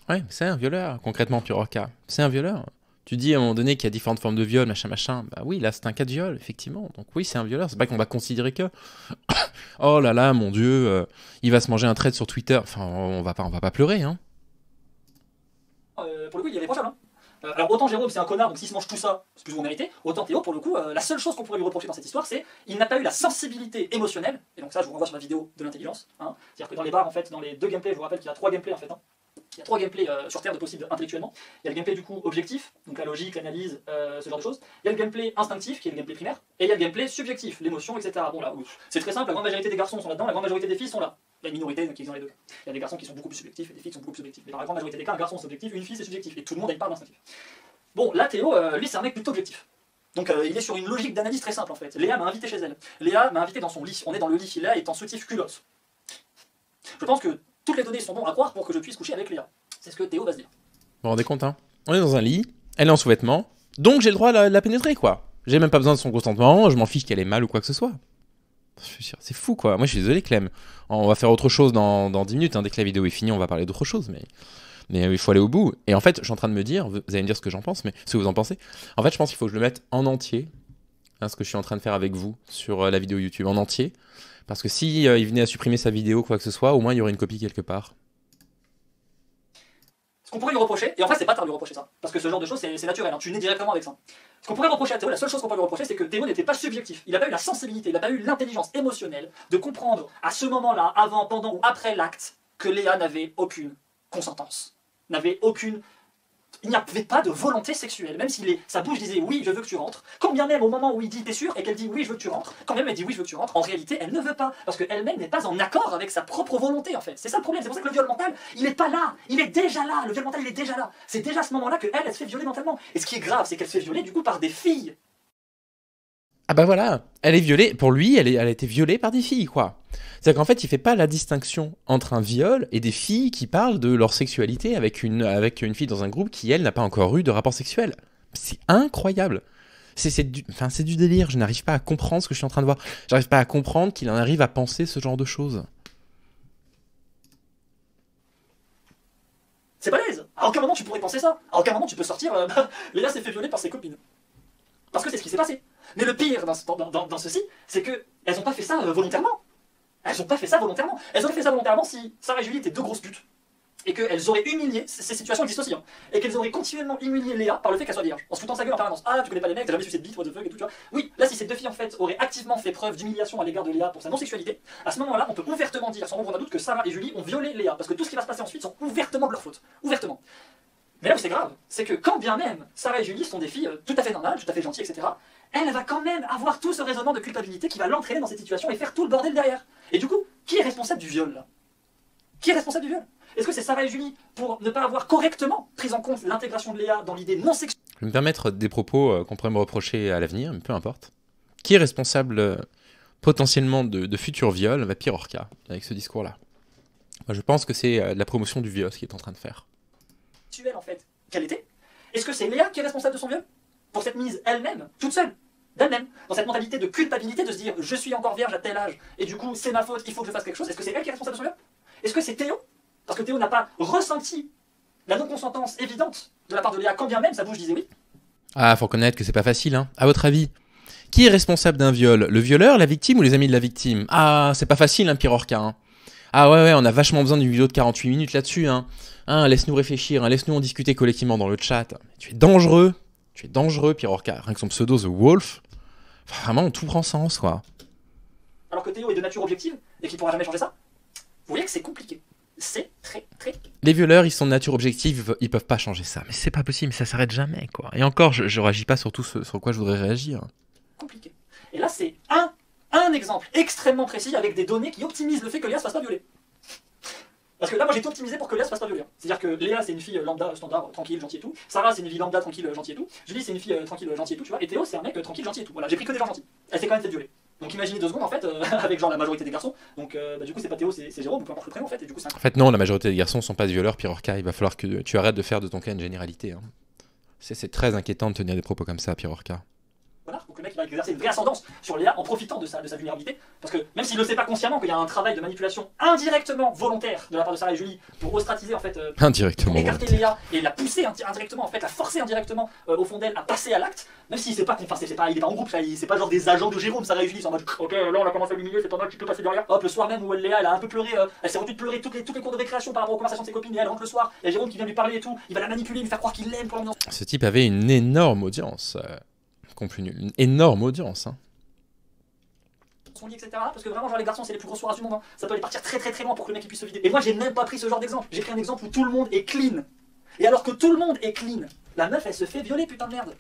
Ouais, c'est un violeur, concrètement, Pirorca. C'est un violeur. Tu dis à un moment donné qu'il y a différentes formes de viol, machin, machin. Bah oui, là, c'est un cas de viol, effectivement. Donc oui, c'est un violeur. C'est pas qu'on va considérer que... oh là là, mon Dieu, il va se manger un trait sur Twitter. Enfin, on va pas pleurer, hein. Pour le coup, il est irréprochable. Hein. Alors autant Jérôme c'est un connard, donc s'il se mange tout ça, c'est plus ou moins mérité, autant Théo pour le coup, la seule chose qu'on pourrait lui reprocher dans cette histoire, c'est qu'il n'a pas eu la sensibilité émotionnelle, et donc ça je vous renvoie sur la vidéo de l'intelligence, hein. C'est-à-dire que dans les bars en fait, dans les 2 gameplays, je vous rappelle qu'il y a 3 gameplays en fait, hein. Il y a 3 gameplays sur Terre de possibles intellectuellement. Il y a le gameplay du coup objectif, donc la logique, l'analyse, ce genre de choses. Il y a le gameplay instinctif, qui est le gameplay primaire, et il y a le gameplay subjectif, l'émotion, etc. Bon là, c'est très simple, la grande majorité des garçons sont là-dedans, la grande majorité des filles sont là. Il y a une minorité qui est dans les deux. Il y a des garçons qui sont beaucoup plus subjectifs et des filles qui sont beaucoup plus subjectives. Mais dans la grande majorité des cas, un garçon c'est objectif, une fille c'est subjectif, et tout le monde a une part d'instinctif. Bon, là Théo, lui c'est un mec plutôt objectif. Donc il est sur une logique d'analyse très simple en fait. Léa m'a invité chez elle. Léa m'a invité dans son lit. On est dans le lit. Léa est en soutif culotte. Je pense que toutes les données sont bonnes à croire pour que je puisse coucher avec Léa. C'est ce que Théo va se dire. Vous vous rendez compte, hein? On est dans un lit, elle est en sous-vêtements, donc j'ai le droit à la pénétrer, quoi. J'ai même pas besoin de son consentement, je m'en fiche qu'elle ait mal ou quoi que ce soit. C'est fou, quoi. Moi, je suis désolé, Clem. On va faire autre chose dans 10 minutes. Hein. Dès que la vidéo est finie, on va parler d'autre chose, mais il faut aller au bout. Et en fait, je suis en train de me dire, vous allez me dire ce que j'en pense, mais ce que vous en pensez. En fait, je pense qu'il faut que je le mette en entier, hein, ce que je suis en train de faire avec vous sur la vidéo YouTube en entier. Parce que si il venait à supprimer sa vidéo, quoi que ce soit, au moins il y aurait une copie quelque part. Ce qu'on pourrait lui reprocher, et en fait c'est pas tard de lui reprocher ça, parce que ce genre de choses c'est naturel, hein, tu nais directement avec ça. Ce qu'on pourrait reprocher à Théo, la seule chose qu'on peut lui reprocher, c'est que Théo n'était pas subjectif. Il n'a pas eu la sensibilité, il n'a pas eu l'intelligence émotionnelle de comprendre à ce moment-là, avant, pendant ou après l'acte, que Léa n'avait aucune consentance, n'avait aucune... Il n'y avait pas de volonté sexuelle, même si sa bouche disait oui, je veux que tu rentres, quand bien même au moment où il dit t'es sûr et qu'elle dit oui, je veux que tu rentres, quand même elle dit oui, je veux que tu rentres, en réalité elle ne veut pas, parce qu'elle-même n'est pas en accord avec sa propre volonté en fait. C'est ça le problème, c'est pour ça que le viol mental, il n'est pas là, il est déjà là, le viol mental il est déjà là. C'est déjà à ce moment-là qu'elle se fait violer mentalement. Et ce qui est grave, c'est qu'elle se fait violer du coup par des filles. Ah bah voilà, elle est violée, pour lui, elle a été violée par des filles, quoi. C'est-à-dire qu'en fait, il fait pas la distinction entre un viol et des filles qui parlent de leur sexualité avec une fille dans un groupe qui, elle, n'a pas encore eu de rapport sexuel. C'est incroyable. C'est du délire, je n'arrive pas à comprendre ce que je suis en train de voir. J'arrive pas à comprendre qu'il en arrive à penser ce genre de choses. C'est balèze. À aucun moment tu pourrais penser ça. À aucun moment tu peux sortir Léa s'est fait violer par ses copines. Parce que c'est ce qui s'est passé. Mais le pire dans ceci, c'est qu'elles n'ont pas fait ça volontairement. Elles n'ont pas fait ça volontairement. Elles auraient fait ça volontairement si Sarah et Julie étaient 2 grosses putes. Et qu'elles auraient humilié, ces situations existent aussi, hein, et qu'elles auraient continuellement humilié Léa par le fait qu'elle soit vierge, en se foutant sa gueule en permanence. Ah, tu connais pas les mecs, t'as jamais su cette bite, what the fuck, et tout, tu vois. Oui, là, si ces 2 filles en fait auraient activement fait preuve d'humiliation à l'égard de Léa pour sa non-sexualité, à ce moment-là, on peut ouvertement dire, sans nombre de doute, que Sarah et Julie ont violé Léa, parce que tout ce qui va se passer ensuite sont ouvertement de leur faute. Ouvertement. Mais là où c'est grave, c'est que quand bien même Sarah et Julie sont des filles tout à fait normales, tout à fait gentilles, etc., elle va quand même avoir tout ce raisonnement de culpabilité qui va l'entraîner dans cette situation et faire tout le bordel derrière. Et du coup, qui est responsable du viol là? Qui est responsable du viol? Est-ce que c'est Sarah et Julie pour ne pas avoir correctement pris en compte l'intégration de Léa dans l'idée non sexuelle? Je vais me permettre des propos qu'on pourrait me reprocher à l'avenir, mais peu importe. Qui est responsable potentiellement de futurs viols? Va Pirorca, avec ce discours-là. Moi, je pense que c'est la promotion du viol ce qu'il est en train de faire. En fait, quelle était? Est-ce que c'est Léa qui est responsable de son viol? Pour cette mise elle-même, toute seule, d'elle-même, dans cette mentalité de culpabilité de se dire je suis encore vierge à tel âge et du coup c'est ma faute, il faut que je fasse quelque chose. Est-ce que c'est elle qui est responsable de son viol? Est-ce que c'est Théo? Parce que Théo n'a pas ressenti la non-consentance évidente de la part de Léa quand bien même sa bouche disait oui. Ah, faut reconnaître que c'est pas facile, hein. À votre avis, qui est responsable d'un viol? Le violeur, la victime ou les amis de la victime? Ah, c'est pas facile, hein, Pirorca, hein. Ah ouais, on a vachement besoin d'une vidéo de 48 minutes là-dessus, hein. Laisse-nous réfléchir, hein. Laisse-nous en discuter collectivement dans le chat. Tu es dangereux, Pirorca. Rien que son pseudo, The Wolf. Enfin, vraiment, tout prend sens, quoi. Alors que Théo est de nature objective et qu'il pourra jamais changer ça. Vous voyez que c'est compliqué. C'est très. Les violeurs, ils sont de nature objective, ils peuvent pas changer ça. Mais c'est pas possible, ça s'arrête jamais, quoi. Et encore, je réagis pas sur tout ce sur quoi je voudrais réagir. Compliqué. Et là, c'est un exemple extrêmement précis avec des données qui optimisent le fait que Léa se fasse pas violer. Parce que là, moi, j'ai tout optimisé pour que Léa se fasse pas violer. C'est-à-dire que Léa, c'est une fille lambda, standard, tranquille, gentille et tout. Sarah, c'est une fille lambda, tranquille, gentille et tout. Julie, c'est une fille tranquille, gentille et tout, tu vois. Et Théo, c'est un mec tranquille, gentil et tout. Voilà, j'ai pris que des gens gentils. Elle s'est quand même fait violer. Donc imaginez 2 secondes en fait, avec genre la majorité des garçons. Donc du coup, c'est pas Théo, c'est Jérôme, peu importe le prénom en fait. Et du coup, c'est En fait, non, la majorité des garçons sont pas des violeurs, Pirorca. Il va falloir que tu arrêtes de faire de ton cas une généralité, hein. C'est très inquiétant de tenir des propos comme ça, Pirorca. Voilà, donc le mec va exercer une vraie ascendance sur Léa en profitant de sa vulnérabilité. Parce que même s'il ne le sait pas consciemment qu'il y a un travail de manipulation indirectement volontaire de la part de Sarah et Julie pour ostratiser en fait, Indirectement écarter volontaire. Léa et la pousser indirectement, en fait, la forcer indirectement au fond d'elle à passer à l'acte, même s'il sait pas, enfin c'est pas, il est pas en groupe, c'est pas genre des agents de Jérôme, Sarah et Julie sont en mode ok là on a commencé à l'humilier, c'est pas mal, tu peux passer derrière. Hop, le soir même où Léa elle a un peu pleuré, elle s'est retenue de pleurer toutes les cours de récréation par rapport aux conversations de ses copines et elle rentre le soir, il y a Jérôme qui vient lui parler et tout, il va la manipuler, lui faire croire qu'il l'aime pour l'ambiance. Ce type avait une énorme audience. Une énorme audience. Hein. Son lit, etc. Parce que vraiment, genre, les garçons, c'est les plus grosses soirées du monde. Hein. Ça peut aller partir très très très loin pour que le mec il puisse se vider. Et moi, j'ai même pas pris ce genre d'exemple. J'ai pris un exemple où tout le monde est clean. Et alors que tout le monde est clean, la meuf, elle se fait violer, putain de merde.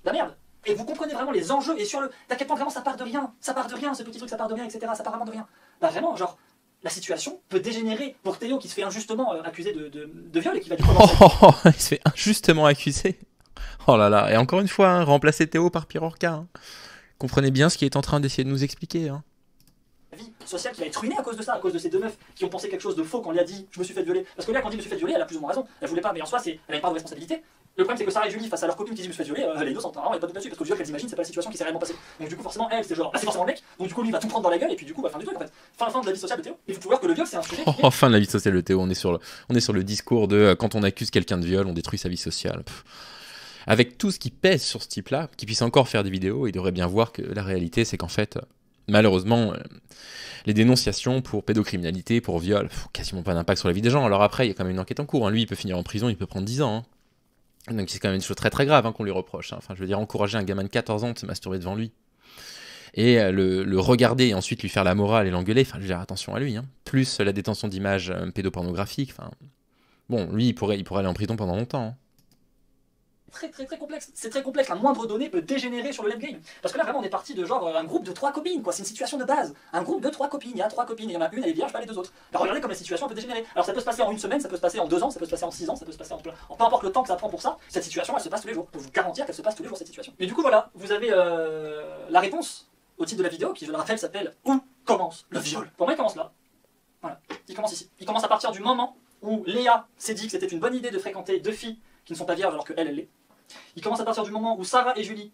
La merde. Et vous comprenez vraiment les enjeux et sur le. D'à quel point vraiment ça part de rien. Ça part de rien, ce petit truc, ça part de rien, etc. Ça part vraiment de rien. Bah vraiment, genre, la situation peut dégénérer pour Théo qui se fait injustement accuser de viol et qui va du coup il se fait injustement accuser. Oh là là, et encore une fois, hein, remplacer Théo par Pirorca. Hein. Comprenez bien ce qu'il est en train d'essayer de nous expliquer. Hein. La vie sociale qui va être ruinée à cause de ça, à cause de ces deux meufs qui ont pensé quelque chose de faux quand Léa dit je me suis fait violer. Parce que Léa, quand elle dit je me suis fait violer, elle a plus ou moins raison. Elle voulait pas, mais en soi, elle a une part de responsabilité. Le problème, c'est que Sarah et Julie, face à leur copine qui dit je me suis fait violer, elle est innocente, hein, elle est pas de là-dessus, parce que le viol qu'elles imaginent, c'est pas la situation qui s'est réellement passée. Donc du coup, forcément, elle, c'est genre, c'est forcément le mec, donc du coup, lui va tout prendre dans la gueule, et puis du coup, fin du truc en fait. Fin de la vie sociale de Théo. Et vous pouvez voir que le viol, c'est un sujet. Fin de la vie sociale de Théo, on est sur le discours de quand on accuse quelqu'un de viol, on détruit sa vie sociale. Pff. Avec tout ce qui pèse sur ce type-là, qui puisse encore faire des vidéos, il devrait bien voir que la réalité, c'est qu'en fait, malheureusement, les dénonciations pour pédocriminalité, pour viol, quasiment pas d'impact sur la vie des gens. Alors après, il y a quand même une enquête en cours. Hein. Lui, il peut finir en prison, il peut prendre 10 ans. Hein. Donc c'est quand même une chose très très grave hein, qu'on lui reproche. Hein. Enfin, je veux dire, encourager un gamin de 14 ans de se masturber devant lui. Et le regarder et ensuite lui faire la morale et l'engueuler, enfin, je veux dire, attention à lui. Hein. Plus la détention d'images pédopornographiques. Enfin, bon, lui, il pourrait aller en prison pendant longtemps. Hein. Très complexe. C'est très complexe. La moindre donnée peut dégénérer sur le late game. Parce que là, vraiment, on est parti de genre un groupe de 3 copines, quoi. C'est une situation de base. Un groupe de 3 copines. Il y a 3 copines. Il y en a une, elle est vierge, pas les 2 autres. Alors regardez comme la situation peut dégénérer. Alors ça peut se passer en 1 semaine, ça peut se passer en 2 ans, ça peut se passer en 6 ans, ça peut se passer en plein. Peu importe le temps que ça prend pour ça, cette situation, elle se passe tous les jours. Je peux vous garantir qu'elle se passe tous les jours, cette situation. Mais du coup, voilà, vous avez la réponse au titre de la vidéo, qui, je le rappelle, s'appelle Où commence le viol? Pour moi, il commence là. Voilà. Il commence ici. Il commence à partir du moment où Léa s'est dit que c'était une bonne idée de fréquenter 2 filles qui ne sont pas vierges alors qu'elle l'est. Il commence à partir du moment où Sarah et Julie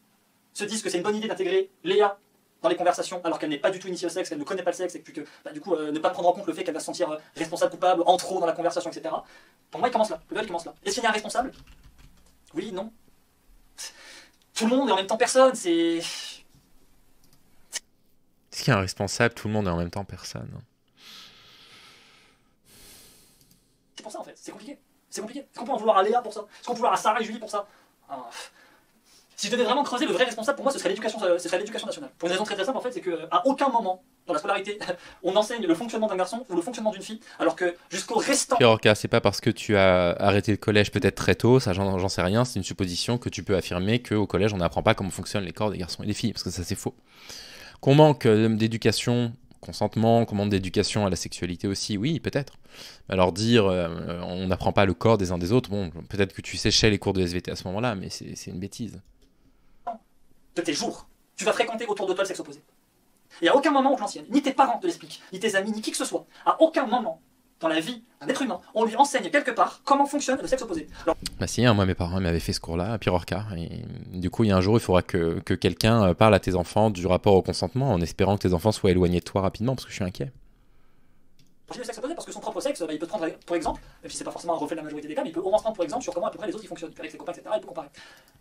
se disent que c'est une bonne idée d'intégrer Léa dans les conversations alors qu'elle n'est pas du tout initiée au sexe, qu'elle ne connaît pas le sexe et puis que du coup ne pas prendre en compte le fait qu'elle va se sentir responsable, coupable, en trop dans la conversation, etc. Pour moi il commence là, le viol commence là. Est-ce qu'il y a un responsable? Oui, non. Tout le monde et en même temps personne, c'est... Est-ce qu'il y a un responsable? Tout le monde et en même temps personne. C'est pour ça en fait, c'est compliqué. C'est compliqué. Est-ce qu'on peut en vouloir à Léa pour ça? Est-ce qu'on peut en vouloir à Sarah et Julie pour ça? Si je devais vraiment creuser, le vrai responsable pour moi, ce serait l'éducation nationale. Pour une raison très très simple en fait, c'est qu'à aucun moment dans la scolarité, on enseigne le fonctionnement d'un garçon ou le fonctionnement d'une fille, alors que jusqu'au restant. Pirorca, c'est pas parce que tu as arrêté le collège peut-être très tôt, ça j'en sais rien, c'est une supposition que tu peux affirmer qu'au collège on n'apprend pas comment fonctionnent les corps des garçons et des filles, parce que ça c'est faux. Qu'on manque d'éducation, consentement, qu'on manque d'éducation à la sexualité aussi, oui peut-être. Alors dire on n'apprend pas le corps des uns des autres, bon peut-être que tu séchais les cours de SVT à ce moment-là, mais c'est une bêtise. De tes jours, tu vas fréquenter autour de toi le sexe opposé. Et à aucun moment on te l'enseigne, ni tes parents te l'expliquent, ni tes amis, ni qui que ce soit. À aucun moment dans la vie d'un être humain, on lui enseigne quelque part comment fonctionne le sexe opposé. Alors... Bah si, hein, moi mes parents m'avaient fait ce cours-là à Pirorca, et du coup il y a un jour il faudra que quelqu'un parle à tes enfants du rapport au consentement en espérant que tes enfants soient éloignés de toi rapidement parce que je suis inquiet. Le sexe opposé parce que son propre sexe, il peut te prendre pour exemple, même si c'est pas forcément un reflet de la majorité des cas, mais il peut au moins se prendre pour exemple sur comment à peu près les autres ils fonctionnent, avec ses copains, etc. Il peut comparer.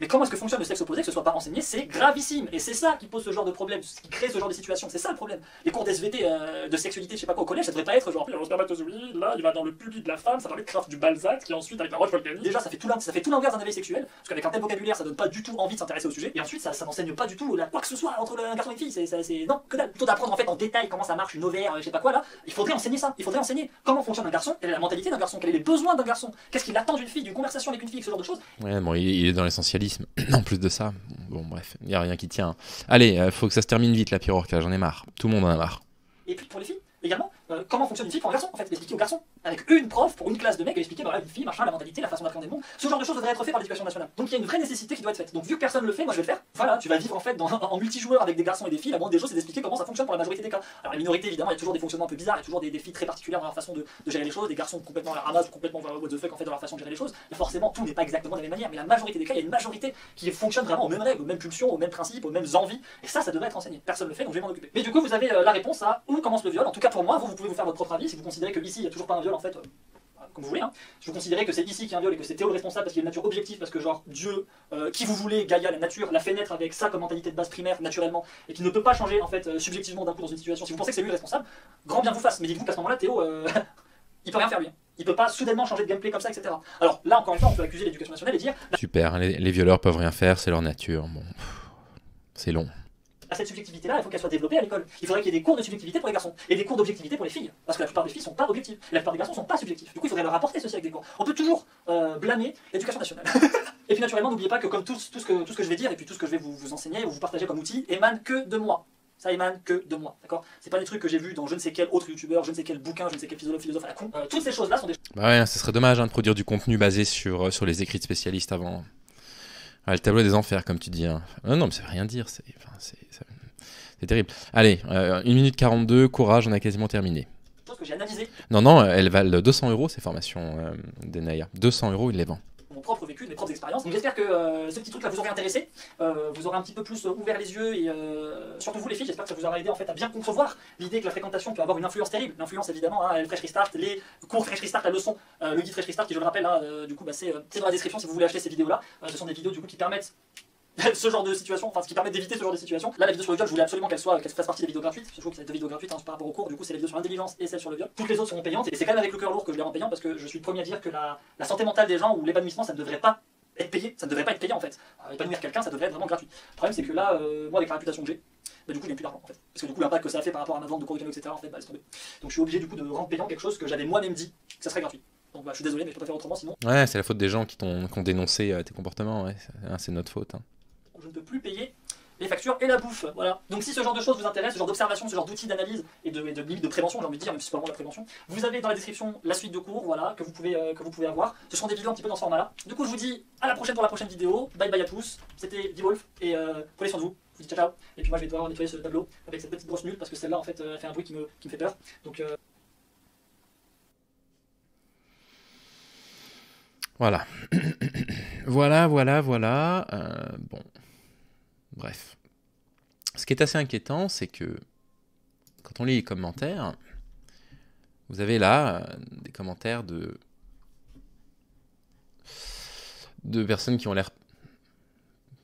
Mais comment est-ce que fonctionne le sexe opposé, que ce soit pas enseigné, c'est gravissime. Et c'est ça qui pose ce genre de problème, ce qui crée ce genre de situation. C'est ça le problème. Les cours d'SVT de sexualité, je sais pas quoi, au collège, ça devrait pas être genre le spermatozoïde, là il va dans le pubis de la femme, ça va être grave du Balzac, qui ensuite avec la roche volcanique. Déjà ça fait tout l'inverse d'un éveil sexuel, parce qu'avec un tel vocabulaire ça donne pas du tout envie de s'intéresser au sujet. Et ensuite ça n'enseigne pas du tout quoi que ce soit entre un garçon et une fille. C'est non, que dalle. Plutôt d'apprendre en fait en détail comment ça marche une ovaire, je sais pas quoi là. Il faudrait enseigner ça. Il faudrait enseigner comment fonctionne un garçon, quelle est la mentalité d'un garçon, quels sont les besoins d'un garçon, qu'est-ce qu'il attend d'une fille, d'une conversation avec une fille, ce genre de choses. Ouais, bon, il est dans l'essentialisme. En plus de ça, bon, bref, il n'y a rien qui tient. Allez, faut que ça se termine vite, la Pirorca, j'en ai marre. Tout le monde en a marre. Et puis pour les filles, également, comment fonctionne une fille pour un garçon, en fait, l'expliquer aux garçons, avec une prof pour une classe de mecs, expliquer voilà, une fille, machin, la mentalité, la façon d'appréhender le monde. Ce genre de choses devrait être fait par l'éducation nationale. Donc il y a une vraie nécessité qui doit être faite. Donc vu que personne le fait, moi je vais le faire. Voilà, tu vas vivre en fait en multijoueur avec des garçons et des filles. La moindre des choses, c'est d'expliquer comment ça fonctionne pour la majorité des cas. Alors la minorité, évidemment, il y a toujours des fonctionnements un peu bizarres, il y a toujours des filles très particulières dans leur façon de gérer les choses, des garçons complètement à la ramasse, complètement what the fuck en fait dans leur façon de gérer les choses. Et forcément, tout n'est pas exactement de la même manière, mais la majorité des cas, il y a une majorité qui fonctionne vraiment aux mêmes règles, aux mêmes pulsions, aux mêmes principes, aux mêmes envies. Et ça devrait être enseigné. Personne le fait, donc je vais m'en occuper. Mais du coup, vous avez la réponse à où commence le viol. En tout cas pour moi, vous pouvez vous faire votre propre avis si vous considérez que ici il y a toujours pas un viol en fait. Comme vous voulez, hein. Si vous considérez que c'est ici qu'il y a un viol et que c'est Théo le responsable parce qu'il y a une nature objective, parce que genre Dieu, qui vous voulez, Gaïa, la nature, l'a fait naître avec ça comme mentalité de base primaire, naturellement, et qui ne peut pas changer en fait subjectivement d'un coup dans une situation, si vous pensez que c'est lui le responsable, grand bien vous fasse. Mais dites-vous qu'à ce moment-là, Théo, il peut rien faire lui. Il peut pas soudainement changer de gameplay comme ça, etc. Alors là, encore une fois, on peut accuser l'éducation nationale et dire... Super, les violeurs peuvent rien faire, c'est leur nature. Bon, c'est long. Cette subjectivité-là, il faut qu'elle soit développée à l'école. Il faudrait qu'il y ait des cours de subjectivité pour les garçons et des cours d'objectivité pour les filles. Parce que la plupart des filles sont pas objectives. Et la plupart des garçons sont pas subjectifs. Du coup, il faudrait leur apporter ceci avec des cours. On peut toujours blâmer l'éducation nationale. Et puis naturellement, n'oubliez pas que comme tout ce que je vais dire et puis tout ce que je vais vous enseigner ou vous partager comme outil émane que de moi. Ça émane que de moi, d'accord? C'est pas des trucs que j'ai vus dans je ne sais quel autre youtubeur, je ne sais quel bouquin, je ne sais quel philosophe à la con. Toutes ces choses-là sont des... Bah ouais, ce serait dommage hein, de produire du contenu basé sur les écrits de spécialistes avant. Ah, le tableau des enfers, comme tu dis. Hein. Non, mais ça veut rien dire. C'est terrible. Allez, 1 minute 42, courage, on a quasiment terminé. Choses que j'ai analysées. Non, elles valent 200 € ces formations d'Enaya. 200 €, il les vend. Mon propre vécu, mes propres expériences. Donc j'espère que ce petit truc-là vous aurait intéressé, vous aurez un petit peu plus ouvert les yeux et surtout vous les filles, j'espère que ça vous aura aidé en fait à bien concevoir l'idée que la fréquentation peut avoir une influence terrible. L'influence évidemment, hein, le Fresh Restart, les cours Fresh Restart, la leçon, le guide Fresh Restart qui je le rappelle, hein, du coup bah, c'est dans la description si vous voulez acheter ces vidéos-là. Ce sont des vidéos du coup qui permettent ce genre de situation, enfin ce qui permet d'éviter ce genre de situation. Là la vidéo sur le viol, je voulais absolument qu'elle fasse partie des vidéos gratuites. Je trouve que c'est 2 vidéos gratuites hein, par rapport au cours, du coup c'est les vidéos sur l'intelligence et celle sur le viol. Toutes les autres seront payantes et c'est quand même avec le cœur lourd que je les rends payantes parce que je suis le premier à dire que la santé mentale des gens ou l'épanouissement ça ne devrait pas être payé, ça ne devrait pas être payé en fait. Épanouir quelqu'un ça devrait être vraiment gratuit. Le problème c'est que là, moi avec la réputation que j'ai, bah, du coup j'ai plus d'argent en fait. Parce que du coup l'impact que ça a fait par rapport à ma vente de cours de piano etc en fait bah laisse tomber. Donc je suis obligé du coup de rendre payant quelque chose que j'avais moi-même dit que ça serait gratuit. Donc bah, je suis désolé mais je peux pas faire autrement sinon. Ouais, c'est la faute des gens qui ont dénoncé tes comportements, ouais. C'est notre faute. Hein. Je ne peux plus payer les factures et la bouffe, voilà. Donc si ce genre de choses vous intéresse, ce genre d'observation, ce genre d'outils d'analyse et de prévention, j'ai envie de dire, même si c'est pas vraiment de la prévention, vous avez dans la description la suite de cours, voilà, que vous pouvez avoir. Ce seront des vidéos un petit peu dans ce format-là. Du coup, je vous dis à la prochaine pour la prochaine vidéo. Bye bye à tous. C'était D-Wolf et prenez soin de vous. Je vous dis ciao ciao. Et puis moi, je vais devoir nettoyer ce tableau avec cette petite brosse nulle parce que celle-là, en fait, elle fait un bruit qui me fait peur. Donc Voilà. voilà. Bon. Bref. Ce qui est assez inquiétant, c'est que quand on lit les commentaires, vous avez là des commentaires de personnes qui ont l'air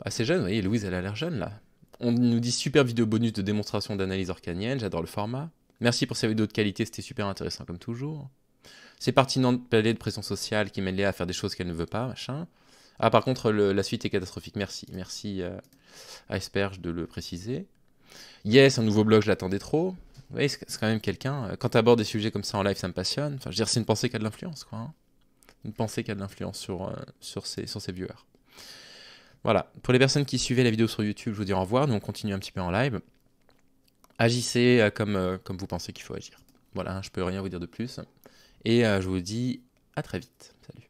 assez jeunes. Vous voyez, Louise, elle a l'air jeune là. On nous dit super vidéo bonus de démonstration d'analyse orcanienne, j'adore le format. Merci pour ces vidéos de qualité, c'était super intéressant comme toujours. C'est pertinent de parler de pression sociale qui mène Léa à faire des choses qu'elle ne veut pas, machin. Ah, par contre, la suite est catastrophique. Merci à Asperge de le préciser. Yes, un nouveau blog, je l'attendais trop. Oui, c'est quand même quelqu'un. Quand tu abordes des sujets comme ça en live, ça me passionne. Enfin, je veux dire, c'est une pensée qui a de l'influence, quoi. Hein. Une pensée qui a de l'influence sur ses viewers. Voilà. Pour les personnes qui suivaient la vidéo sur YouTube, je vous dis au revoir. Nous, on continue un petit peu en live. Agissez comme vous pensez qu'il faut agir. Voilà, je peux rien vous dire de plus. Et je vous dis à très vite. Salut.